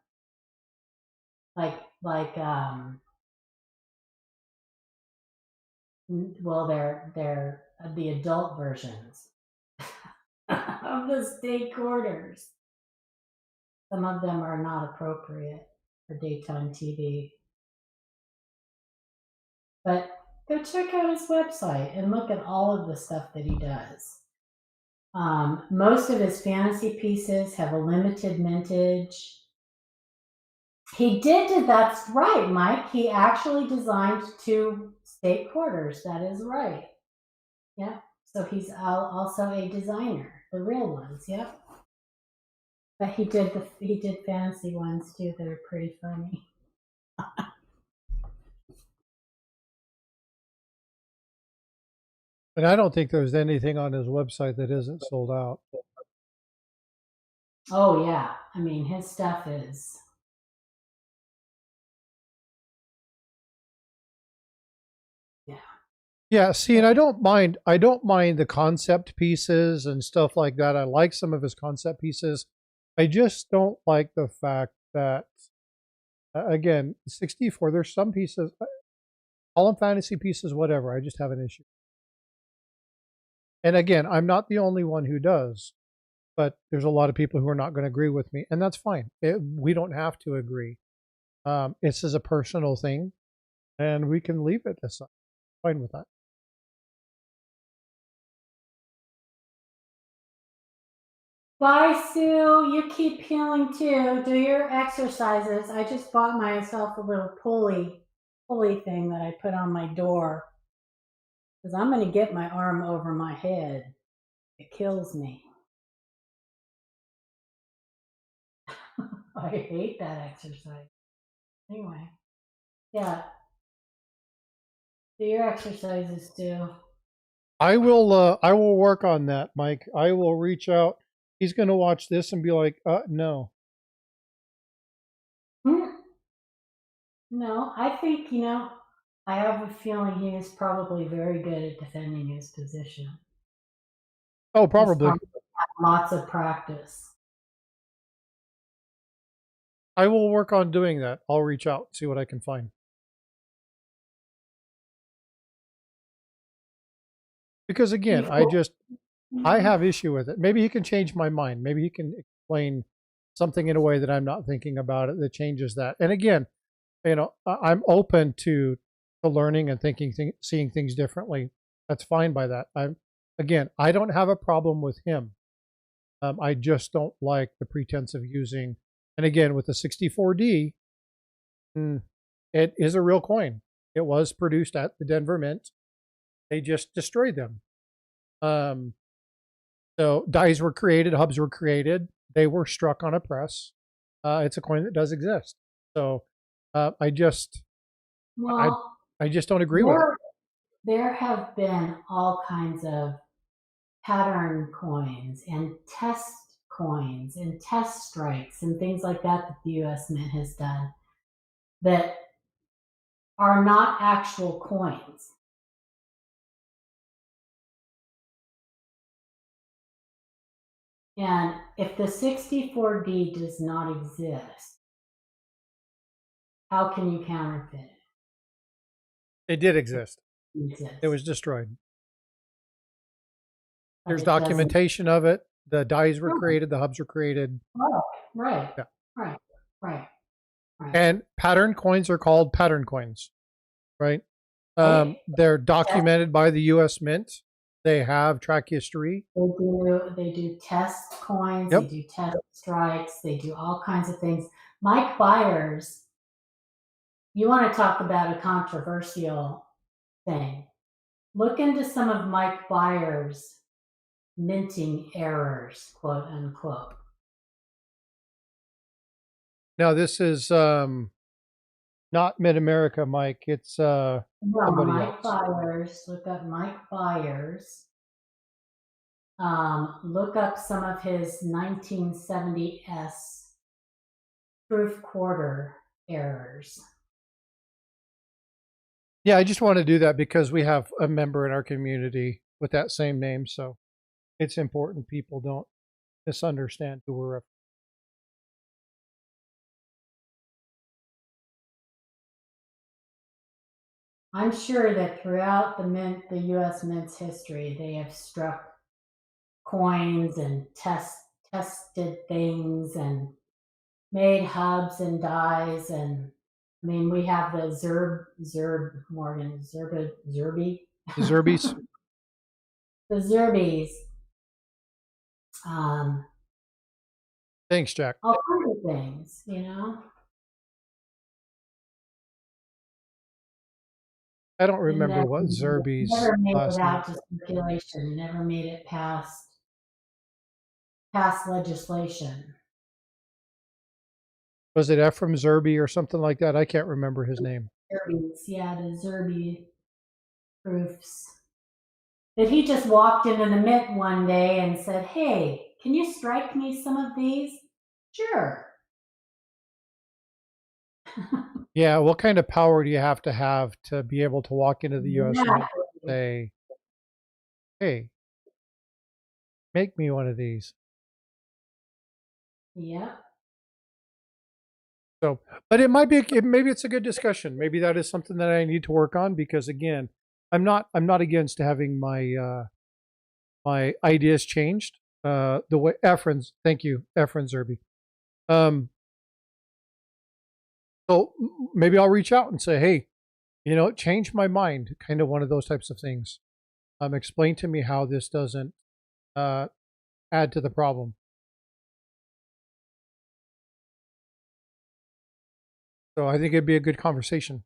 S2: they're the adult versions of the state quarters. Some of them are not appropriate for daytime TV. But go check out his website and look at all of the stuff that he does. Most of his fantasy pieces have a limited mintage. He did. That's right, Mike. He actually designed 2 state quarters. That is right. Yep. So he's also a designer, the real ones. Yep. But he did fantasy ones too that are pretty funny.
S1: And I don't think there's anything on his website that isn't sold out.
S2: Oh yeah. I mean, his stuff is. Yeah.
S1: Yeah, see, and I don't mind the concept pieces and stuff like that. I like some of his concept pieces. I just don't like the fact that again, 64, there's some pieces, all in fantasy pieces, whatever. I just have an issue. And again, I'm not the only one who does, but there's a lot of people who are not going to agree with me, and that's fine. We don't have to agree. This is a personal thing, and we can leave it aside. Fine with that.
S2: Bye, Sue. You keep healing too. Do your exercises. I just bought myself a little pulley thing that I put on my door because I'm going to get my arm over my head. It kills me. I hate that exercise. Anyway, yeah. Do your exercises too.
S1: I will work on that, Mike. I will reach out. He's going to watch this and be like, no.
S2: No, I think, I have a feeling he is probably very good at defending his position.
S1: Oh, probably.
S2: He's probably had lots of practice.
S1: I will work on doing that. I'll reach out, see what I can find. Because again, I have issue with it. Maybe he can change my mind. Maybe he can explain something in a way that I'm not thinking about it that changes that. And again, I'm open to learning and seeing things differently. That's fine by that. I don't have a problem with him. I just don't like the pretense of using. And again, with the 64D, it is a real coin. It was produced at the Denver Mint. They just destroyed them. So dies were created, hubs were created. They were struck on a press. It's a coin that does exist. So I just don't agree with it.
S2: There have been all kinds of pattern coins and test coins and test strikes and things like that the US Mint has done that are not actual coins. And if the 64D does not exist, how can you counterfeit it?
S1: It did exist.
S2: It
S1: was destroyed. There's documentation of it. The dies were created. The hubs were created.
S2: Oh, right.
S1: Yeah.
S2: Right.
S1: And pattern coins are called pattern coins, right? They're documented by the US Mint. They have track history.
S2: They do test coins. Yep. They do test strikes. They do all kinds of things. Mike Byers, you want to talk about a controversial thing. Look into some of Mike Byers' minting errors, quote unquote.
S1: Now, this is not Mid-America, Mike. It's somebody
S2: Mike
S1: else.
S2: Byers. Look up Mike Byers. Look up some of his 1970s proof quarter errors.
S1: Yeah, I just want to do that because we have a member in our community with that same name, so it's important people don't misunderstand who we're referencing.
S2: I'm sure that throughout the U.S. Mint's history, they have struck coins and tested things and made hubs and dies. And I mean, we have the Zerbies. The Zerbies.
S1: Thanks, Jack.
S2: All kinds of things,
S1: I don't
S2: It
S1: remember
S2: never,
S1: what Zerby's
S2: never made it
S1: last name
S2: out to
S1: was.
S2: circulation. Never made it past legislation.
S1: Was it Ephraim Zerby or something like that? I can't remember his name.
S2: Zerbies, yeah, the Zerby proofs. That he just walked into the Mint one day and said, "Hey, can you strike me some of these?" Sure.
S1: Yeah, what kind of power do you have to be able to walk into the US Mint and
S2: Exactly.
S1: say, hey, make me one of these?
S2: Yep.
S1: So, but it might be, maybe it's a good discussion. Maybe that is something that I need to work on because again, I'm not against having my, my ideas changed. The way thank you, Ephraim Zerby. So maybe I'll reach out and say, hey, change my mind, kind of one of those types of things. Explain to me how this doesn't add to the problem. So I think it'd be a good conversation.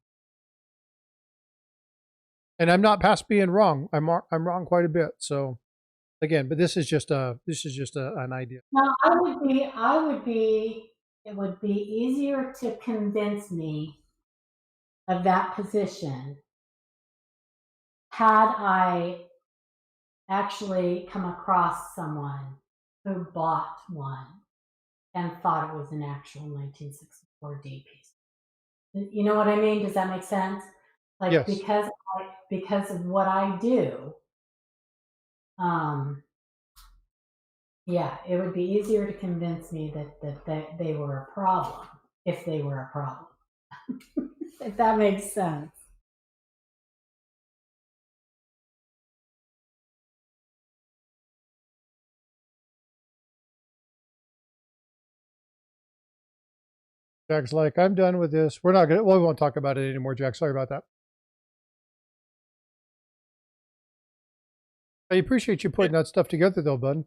S1: And I'm not past being wrong. I'm wrong quite a bit. So again, but this is just an idea.
S2: Now, it would be easier to convince me of that position had I actually come across someone who bought one and thought it was an actual 1964 D piece. You know what I mean? Does that make sense? Like,
S1: Yes.
S2: because of what I do, yeah, it would be easier to convince me that they were a problem if they were a problem. If that makes sense.
S1: Jack's like, I'm done with this. We won't talk about it anymore, Jack. Sorry about that. I appreciate you putting that stuff together though, bud.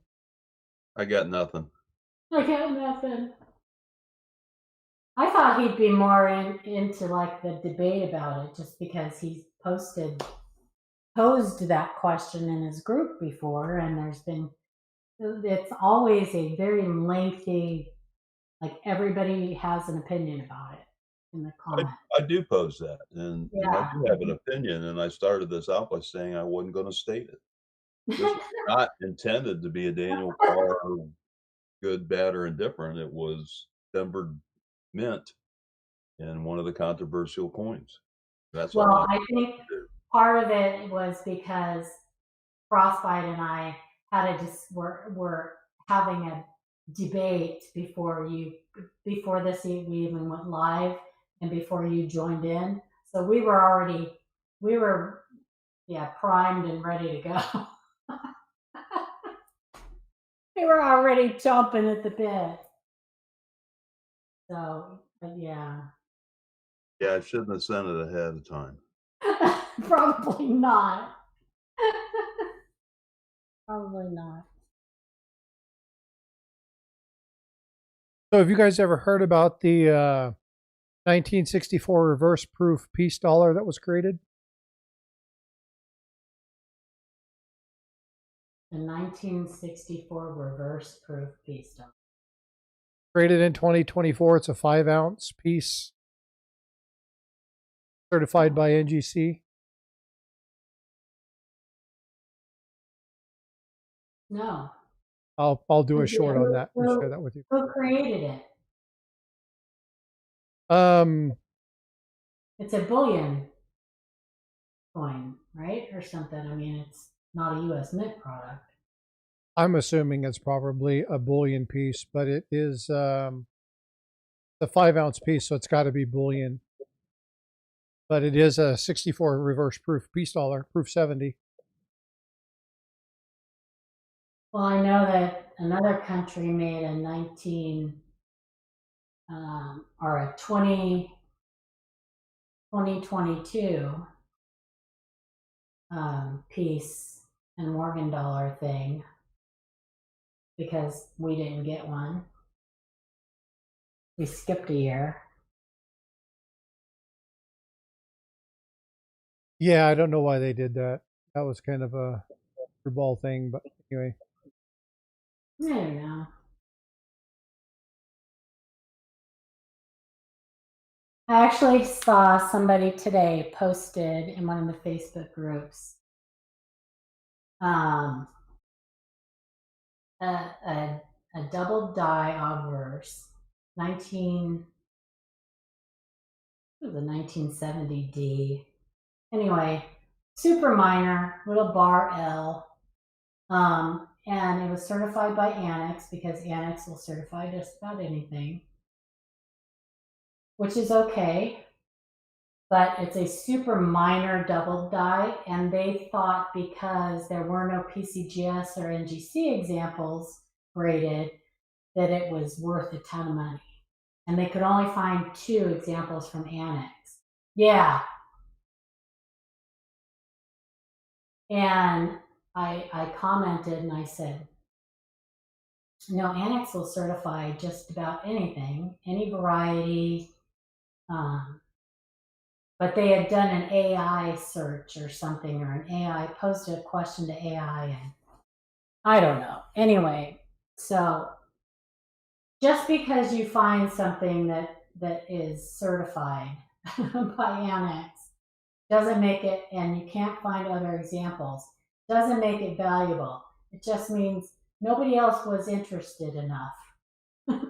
S3: I got nothing.
S2: I got nothing. I thought he'd be more into like the debate about it just because he's posed that question in his group before, and it's always a very lengthy, like everybody has an opinion about it in the comment.
S3: I do pose that, and I
S2: Yeah.
S3: do have an opinion, and I started this out by saying I wasn't gonna state it. This was not intended to be a Daniel Carr good, bad, or indifferent. It was Denver Mint in one of the controversial coins. That's all
S2: Well,
S3: I
S2: I think
S3: wanted to do.
S2: part of it was because Frostbyte and I were having a debate before this we even went live and before you joined in. So we were primed and ready to go. We were already chomping at the bit. So yeah.
S3: Yeah, I shouldn't have sent it ahead of time.
S2: Probably not. Probably not.
S1: So have you guys ever heard about the 1964 reverse proof peace dollar that was created?
S2: The 1964 reverse proof peace dollar.
S1: Created in 2024. It's a 5-ounce piece, certified by NGC.
S2: No.
S1: I'll do a short on that and share that with you.
S2: Who created it? It's a bullion coin, right? Or something. I mean, it's not a US Mint product.
S1: I'm assuming it's probably a bullion piece, but it is a 5-ounce piece, so it's got to be bullion. But it is a 64 reverse proof peace dollar, proof 70.
S2: Well, I know that another country made a 2022 piece and Morgan dollar thing because we didn't get one. We skipped a year.
S1: Yeah, I don't know why they did that. That was kind of a screwball thing, but anyway.
S2: I don't know. I actually saw somebody today posted in one of the Facebook groups a, a double die obverse, it was a 1970D. Anyway, super minor, little bar L. And it was certified by Annex because Annex will certify just about anything, which is okay. But it's a super minor double die, and they thought because there were no PCGS or NGC examples graded that it was worth a ton of money. And they could only find 2 examples from Annex. Yeah. And I commented and I said, no, Annex will certify just about anything, any variety. But they had done an AI search or something, or an AI posted a question to AI, and I don't know. Anyway, so just because you find something that is certified by Annex doesn't make it, and you can't find other examples, doesn't make it valuable. It just means nobody else was interested enough to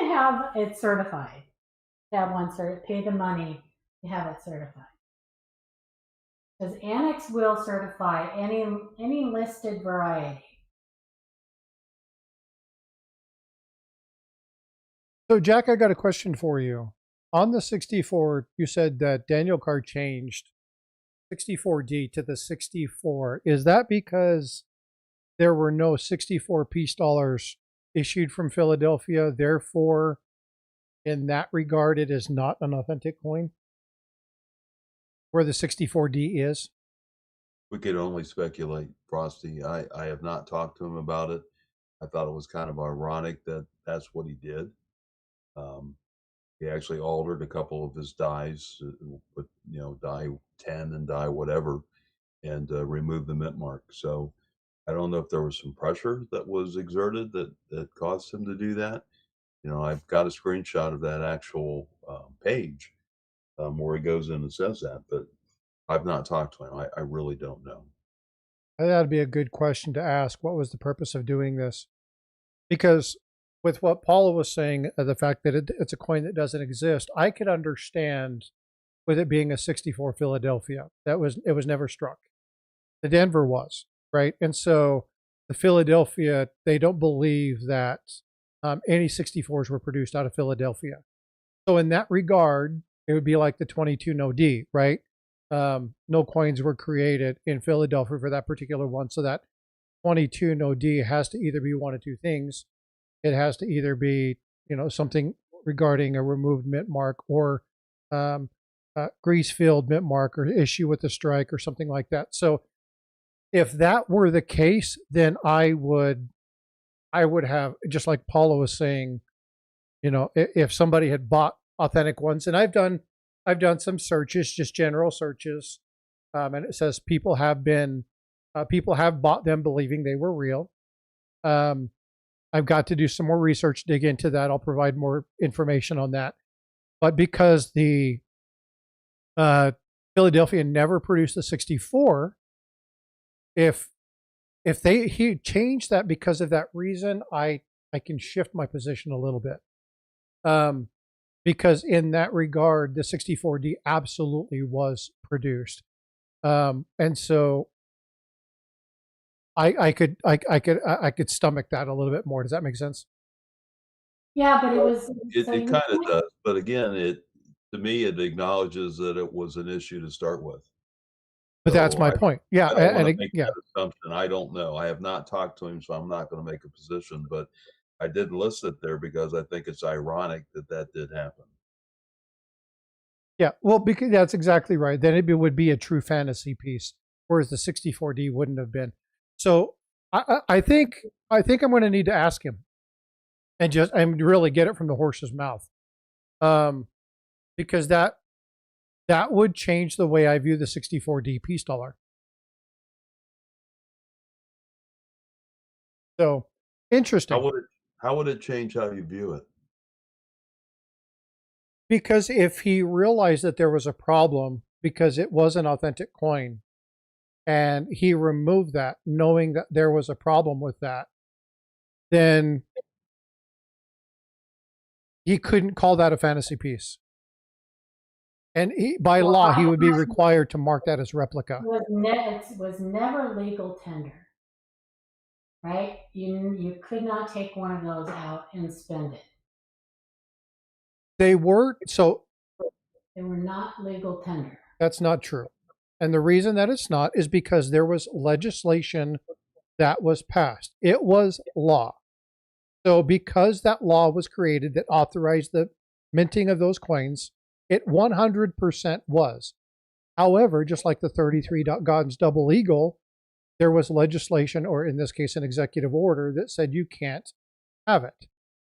S2: have it certified. To have one pay the money to have it certified. Because Annex will certify any listed variety.
S1: So, Jack, I got a question for you. On the 64, you said that Daniel Carr changed 64D to the 64. Is that because there were no 64 peace dollars issued from Philadelphia? Therefore, in that regard, it is not an authentic coin? Where the 64D is?
S3: We could only speculate, Frosty. I have not talked to him about it. I thought it was kind of ironic that that's what he did. He actually altered a couple of his dies, with die 10 and die whatever, and removed the mint mark. So I don't know if there was some pressure that was exerted that caused him to do that. I've got a screenshot of that actual page where he goes in and says that, but I've not talked to him. I really don't know.
S1: That'd be a good question to ask. What was the purpose of doing this? Because with what Paula was saying, the fact that it's a coin that doesn't exist, I could understand with it being a 64 Philadelphia. It was never struck. The Denver was, right? And so the Philadelphia, they don't believe that any 64s were produced out of Philadelphia. So in that regard, it would be like the 22 no D, right? No coins were created in Philadelphia for that particular one. So that 22 no D has to either be one of two things. It has to either be, something regarding a removed mint mark, or grease-filled mint mark, or issue with the strike, or something like that. So if that were the case, then I would have, just like Paula was saying, if somebody had bought authentic ones, and I've done some searches, just general searches, and it says people have bought them believing they were real. I've got to do some more research, dig into that. I'll provide more information on that. But because the Philadelphia never produced the 64, if he changed that because of that reason, I can shift my position a little bit. Because in that regard, the 64D absolutely was produced. And so I could stomach that a little bit more. Does that make sense?
S2: Yeah, but it was.
S3: It kind of does, but again, to me, it acknowledges that it was an issue to start with.
S1: But that's my point. Yeah,
S3: I don't want to make
S1: yeah.
S3: that assumption. I don't know. I have not talked to him, so I'm not going to make a position. But I did list it there because I think it's ironic that did happen.
S1: Yeah, well, because that's exactly right. Then it would be a true fantasy piece, whereas the 64D wouldn't have been. So I think I'm going to need to ask him, and really get it from the horse's mouth, because that that would change the way I view the 64D peace dollar. So interesting.
S3: How would it change how you view it?
S1: Because if he realized that there was a problem because it was an authentic coin and he removed that knowing that there was a problem with that, then he couldn't call that a fantasy piece. And by law, he would be required to mark that as replica.
S2: It was never legal tender, right? You could not take one of those out and spend it.
S1: They were, so.
S2: They were not legal tender.
S1: That's not true. And the reason that it's not is because there was legislation that was passed. It was law. So because that law was created that authorized the minting of those coins, it 100% was. However, just like the 33 God's double eagle, there was legislation, or in this case, an executive order that said you can't have it.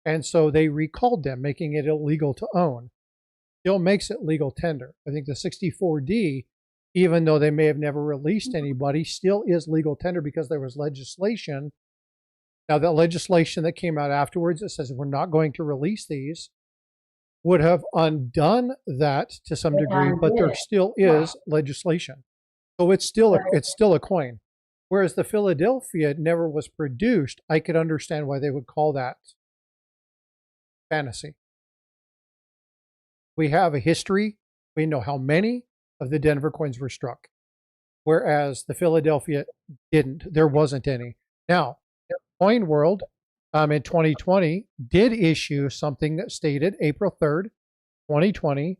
S1: And so they recalled them, making it illegal to own. Still makes it legal tender. I think the 64D, even though they may have never released anybody, still is legal tender because there was legislation. Now, that legislation that came out afterwards that says we're not going to release these would have undone that to some degree, but there still is legislation. So it's still a coin. Whereas the Philadelphia never was produced, I could understand why they would call that fantasy. We have a history. We know how many of the Denver coins were struck, whereas the Philadelphia didn't. There wasn't any. Now, Coin World in 2020 did issue something that stated April 3rd, 2020,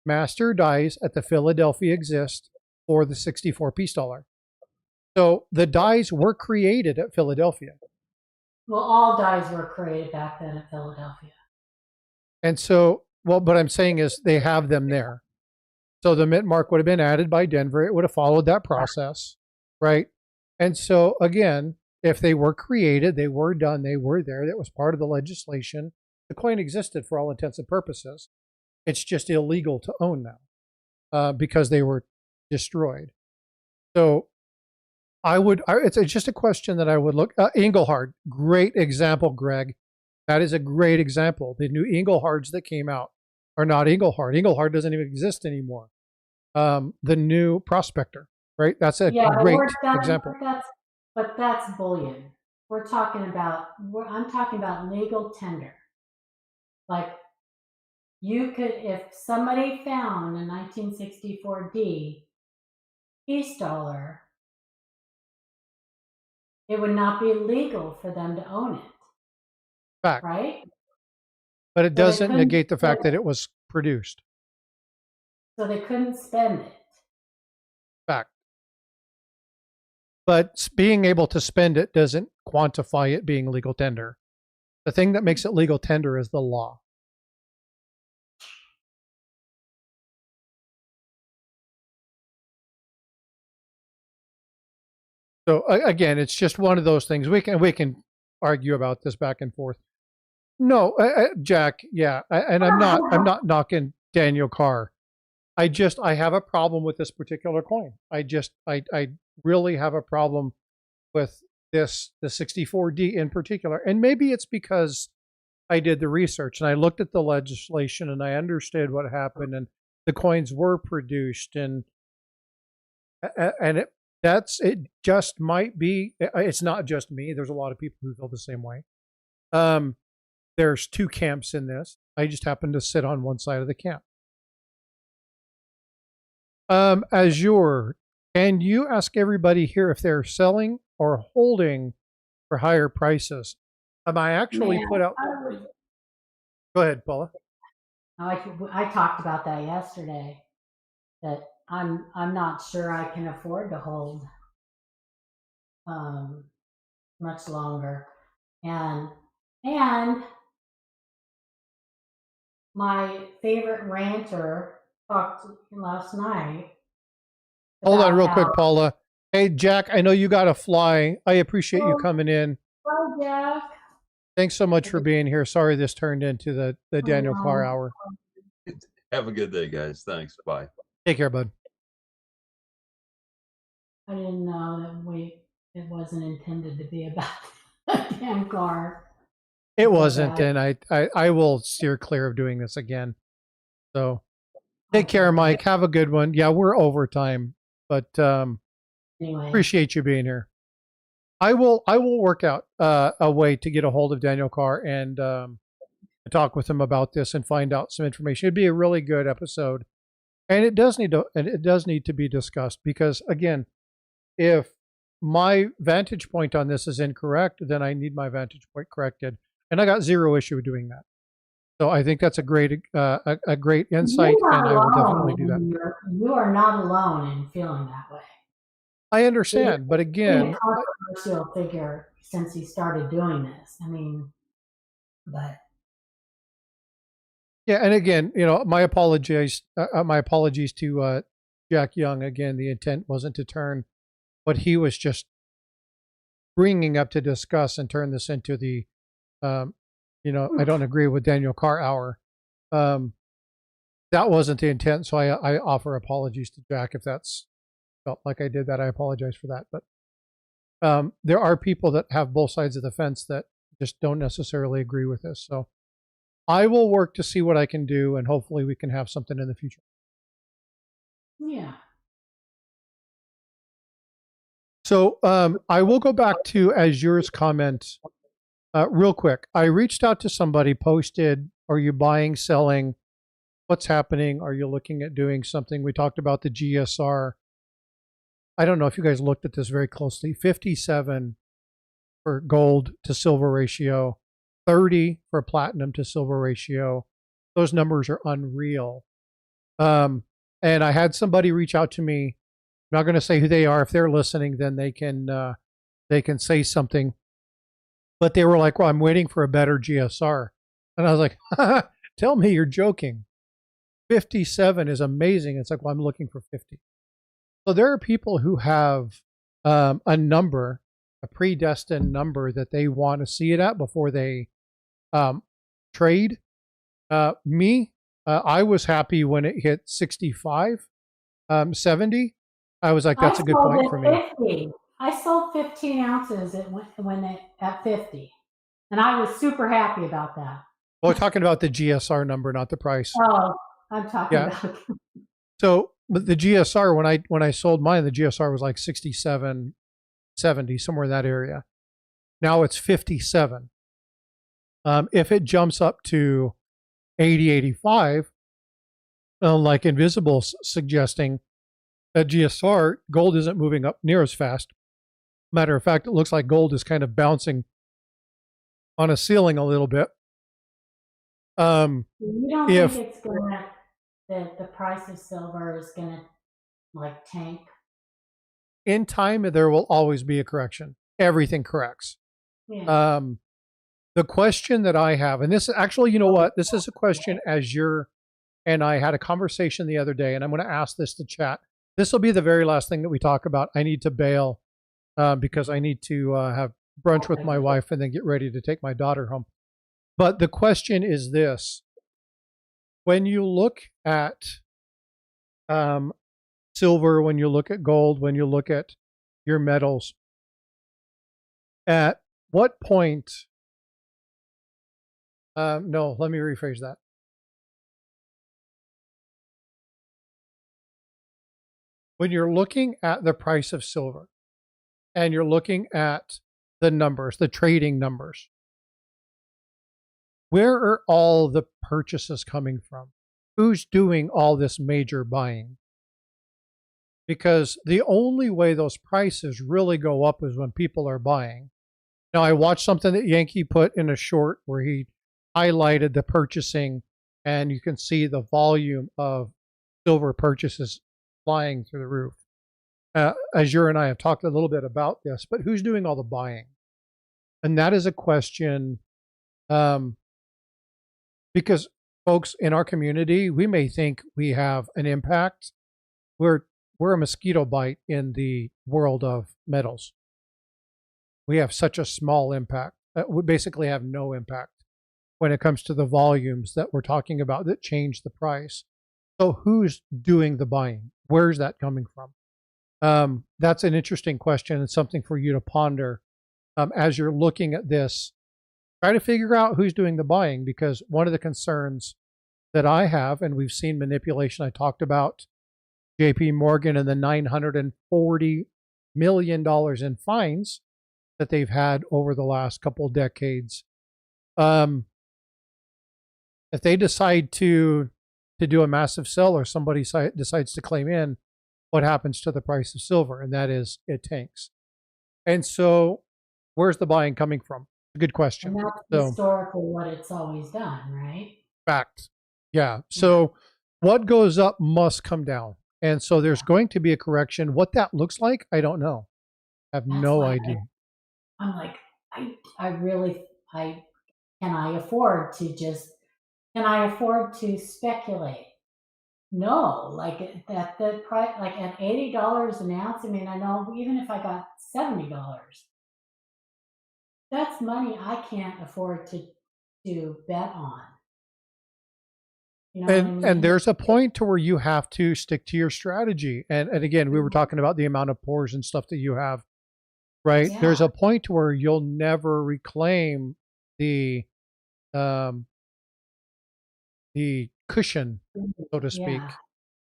S1: master dies at the Philadelphia exist for the 64 peace dollar. So the dies were created at Philadelphia.
S2: Well, all dies were created back then at Philadelphia.
S1: And so, well, what I'm saying is they have them there. So the mint mark would have been added by Denver. It would have followed that process, right? And so again, if they were created, they were done, they were there. That was part of the legislation. The coin existed for all intents and purposes. It's just illegal to own now because they were destroyed. So it's just a question that I would look. Engelhard, great example, Greg. That is a great example. The new Engelhards that came out are not Engelhard. Engelhard doesn't even exist anymore. The new Prospector, right? That's a great example.
S2: But that's bullion. I'm talking about legal tender. Like you could, if somebody found a 1964D peace dollar, it would not be legal for them to own it.
S1: Fact.
S2: Right?
S1: But it doesn't negate the fact that it was produced.
S2: So they couldn't spend it.
S1: Fact. But being able to spend it doesn't quantify it being legal tender. The thing that makes it legal tender is the law. So again, it's just one of those things. We can argue about this back and forth. No, Jack, yeah, and I'm not knocking Daniel Carr. I have a problem with this particular coin. I really have a problem with the 64D in particular. And maybe it's because I did the research and I looked at the legislation and I understood what happened and the coins were produced and it just might be, it's not just me. There's a lot of people who feel the same way. There's two camps in this. I just happen to sit on one side of the camp. Azure, can you ask everybody here if they're selling or holding for higher prices? I actually put out. Go ahead, Paula.
S2: I talked about that yesterday. That I'm not sure I can afford to hold much longer, and my favorite ranter talked last night.
S1: Hold on real quick, Paula. Hey, Jack, I know you got to fly. I appreciate you coming in.
S2: Bye, Jack.
S1: Thanks so much for being here. Sorry this turned into the Daniel Carr hour.
S3: Have a good day, guys. Thanks. Bye.
S1: Take care, bud.
S2: I didn't know that it wasn't intended to be about a damn car.
S1: It wasn't, and I will steer clear of doing this again. So take care, Mike. Have a good one. Yeah, we're over time, but
S2: anyway,
S1: appreciate you being here. I will work out a way to get a hold of Daniel Carr and talk with him about this and find out some information. It'd be a really good episode, and it does need to be discussed because, again, if my vantage point on this is incorrect, then I need my vantage point corrected, and I got zero issue with doing that. So I think that's a great insight, and I will definitely do that.
S2: You are not alone in feeling that way.
S1: I understand, but again,
S2: a controversial figure since he started doing this. I mean, but
S1: yeah, and again, my apologies to Jack Young. Again, the intent wasn't to turn what he was just bringing up to discuss and turn this into the, I don't agree with Daniel Carr hour. That wasn't the intent, so I offer apologies to Jack if that's felt like I did that. I apologize for that. But there are people that have both sides of the fence that just don't necessarily agree with this. So I will work to see what I can do, and hopefully we can have something in the future.
S2: Yeah.
S1: So I will go back to Azure's comment real quick. I reached out to somebody, posted, are you buying, selling? What's happening? Are you looking at doing something? We talked about the GSR. I don't know if you guys looked at this very closely. 57 for gold to silver ratio, 30 for platinum to silver ratio. Those numbers are unreal. And I had somebody reach out to me. I'm not going to say who they are. If they're listening, then they can say something. But they were like, well, I'm waiting for a better GSR. And I was like, tell me you're joking. 57 is amazing. It's like, well, I'm looking for 50. So there are people who have a number, a predestined number that they want to see it at before they trade. I was happy when it hit 65, 70. I was like, that's a good point for me.
S2: 50. I sold 15 ounces at 50. And I was super happy about that.
S1: Well, we're talking about the GSR number, not the price.
S2: Oh, I'm talking about.
S1: So, but the GSR, when I sold mine, the GSR was like 67, 70, somewhere in that area. Now it's 57. If it jumps up to 80, 85, like Invisible's suggesting, that GSR, gold isn't moving up near as fast. Matter of fact, it looks like gold is kind of bouncing on a ceiling a little bit.
S2: You don't think it's gonna, that the price of silver is gonna like tank?
S1: In time, there will always be a correction. Everything corrects.
S2: Yeah.
S1: The question that I have, and this actually, you know what? This is a question Azure and I had a conversation the other day, and I'm going to ask this to chat. This will be the very last thing that we talk about. I need to bail because I need to have brunch with my wife and then get ready to take my daughter home. But the question is this. When you look at silver, when you look at gold, when you look at your metals, at what point, no, let me rephrase that. When you're looking at the price of silver and you're looking at the numbers, the trading numbers, where are all the purchases coming from? Who's doing all this major buying? Because the only way those prices really go up is when people are buying. Now, I watched something that Yankee put in a short where he highlighted the purchasing, and you can see the volume of silver purchases flying through the roof. Azure and I have talked a little bit about this, but who's doing all the buying? And that is a question because folks in our community, we may think we have an impact. We're a mosquito bite in the world of metals. We have such a small impact. We basically have no impact when it comes to the volumes that we're talking about that change the price. So who's doing the buying? Where's that coming from? That's an interesting question and something for you to ponder as you're looking at this. Try to figure out who's doing the buying, because one of the concerns that I have, and we've seen manipulation. I talked about JP Morgan and the $940 million in fines that they've had over the last couple decades. If they decide to do a massive sell, or somebody decides to claim in, what happens to the price of silver? And that is, it tanks. And so where's the buying coming from? Good question.
S2: And that's historically what it's always done, right?
S1: Fact. Yeah. So what goes up must come down. And so there's going to be a correction. What that looks like, I don't know. I have no idea.
S2: I'm like, can I afford to speculate? No, like that the price, like at $80 an ounce. I mean, I know even if I got $70, that's money I can't afford to bet on. You know what I mean?
S1: And there's a point to where you have to stick to your strategy. And again, we were talking about the amount of pours and stuff that you have, right?
S2: Yeah.
S1: There's a point to where you'll never reclaim the cushion, so to speak,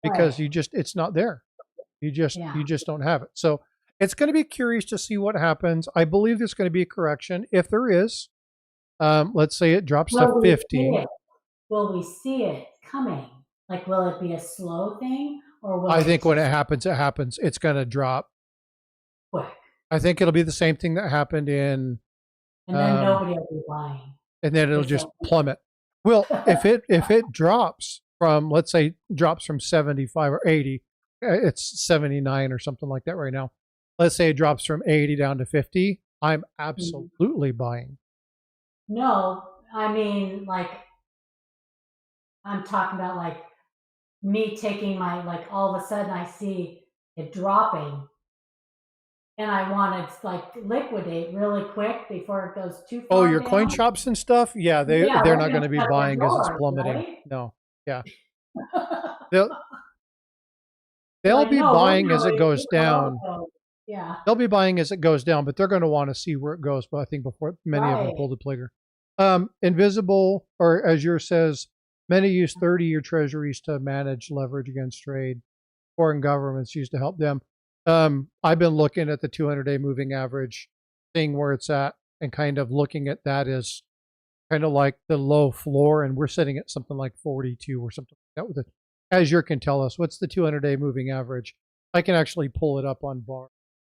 S1: because it's not there. You just don't have it. So it's going to be curious to see what happens. I believe there's going to be a correction. If there is, let's say it drops to 50.
S2: Will we see it coming? Like, will it be a slow thing, or will
S1: I think when it happens, it happens. It's going to drop
S2: quick.
S1: I think it'll be the same thing that happened in,
S2: and then nobody will be buying.
S1: And then it'll just plummet. Well, if it drops from, let's say, drops from 75 or 80, it's 79 or something like that right now. Let's say it drops from 80 down to 50. I'm absolutely buying.
S2: No, I mean, like, I'm talking about like me taking my, like, all of a sudden I see it dropping and I want to like liquidate really quick before it goes too far.
S1: Oh, your down. Coin shops and stuff? Yeah, they're not going to be buying as it's plummeting.
S2: Right?
S1: No, yeah. They'll be buying as it goes down.
S2: Yeah.
S1: They'll be buying as it goes down, but they're going to want to see where it goes. But I think before many of them pull the trigger. Invisible, or as yours says, many use 30-year treasuries to manage leverage against trade. Foreign governments use to help them. I've been looking at the 200-day moving average, seeing where it's at, and kind of looking at that as kind of like the low floor, and we're sitting at something like 42 or something like that. With it, as you can tell us, what's the 200-day moving average? I can actually pull it up on bar.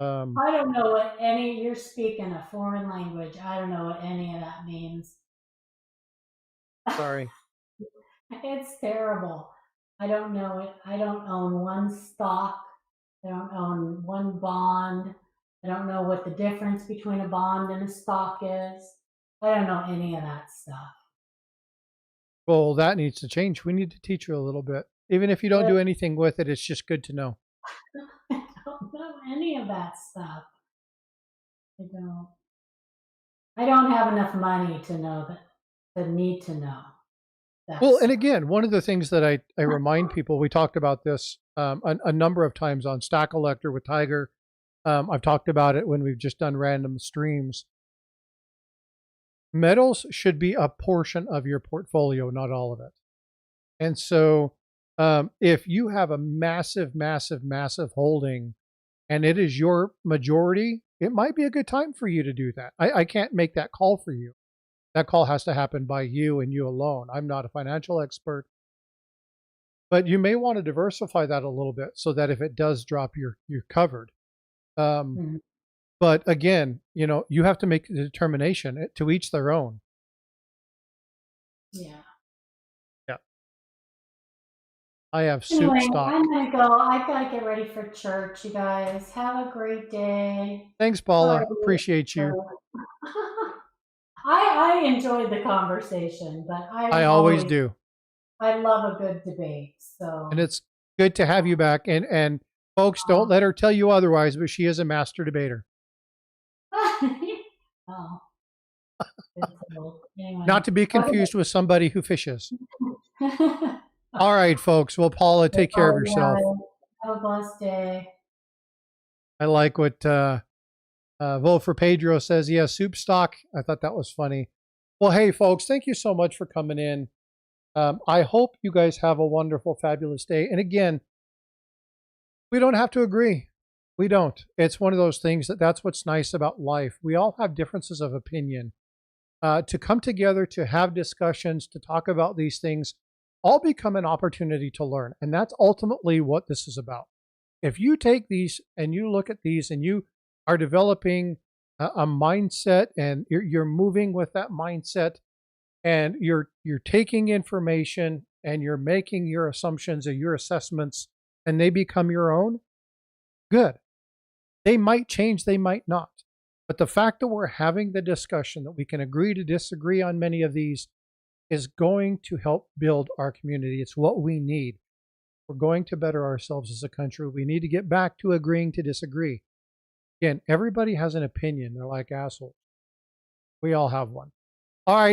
S2: I don't know what any. You're speaking a foreign language. I don't know what any of that means.
S1: Sorry.
S2: It's terrible. I don't know it. I don't own one stock. I don't own one bond. I don't know what the difference between a bond and a stock is. I don't know any of that stuff.
S1: Well, that needs to change. We need to teach you a little bit. Even if you don't do anything with it, it's just good to know.
S2: I don't know any of that stuff. I don't have enough money to know that, to need to know.
S1: Well, and again, one of the things that I remind people, we talked about this a number of times on Stack Elector with Tiger. I've talked about it when we've just done random streams. Metals should be a portion of your portfolio, not all of it. And so if you have a massive, massive, massive holding and it is your majority, it might be a good time for you to do that. I can't make that call for you. That call has to happen by you and you alone. I'm not a financial expert. But you may want to diversify that a little bit so that if it does drop, you're covered. But again, you have to make the determination. To each their own.
S2: Yeah.
S1: Yeah. I have soup stock.
S2: I'm going to go. I got to get ready for church, you guys. Have a great day.
S1: Thanks, Paula. Appreciate you.
S2: I enjoyed the conversation, but
S1: I always do.
S2: I love a good debate. So,
S1: and it's good to have you back. And folks, don't let her tell you otherwise, but she is a master debater.
S2: Oh.
S1: Anyway. Not to be confused with somebody who fishes. All right, folks. Well, Paula, take care of yourself.
S2: Have a blessed day.
S1: I like what Vote for Pedro says. Yeah, soup stock. I thought that was funny. Well, hey, folks, thank you so much for coming in. I hope you guys have a wonderful, fabulous day. And again, we don't have to agree. We don't. It's one of those things that's what's nice about life. We all have differences of opinion. To come together, to have discussions, to talk about these things, all become an opportunity to learn. And that's ultimately what this is about. If you take these and you look at these and you are developing a mindset and you're moving with that mindset and you're taking information and you're making your assumptions or your assessments and they become your own, good. They might change, they might not. But the fact that we're having the discussion, that we can agree to disagree on many of these, is going to help build our community. It's what we need. We're going to better ourselves as a country. We need to get back to agreeing to disagree. Again, everybody has an opinion. They're like assholes. We all have one. All right.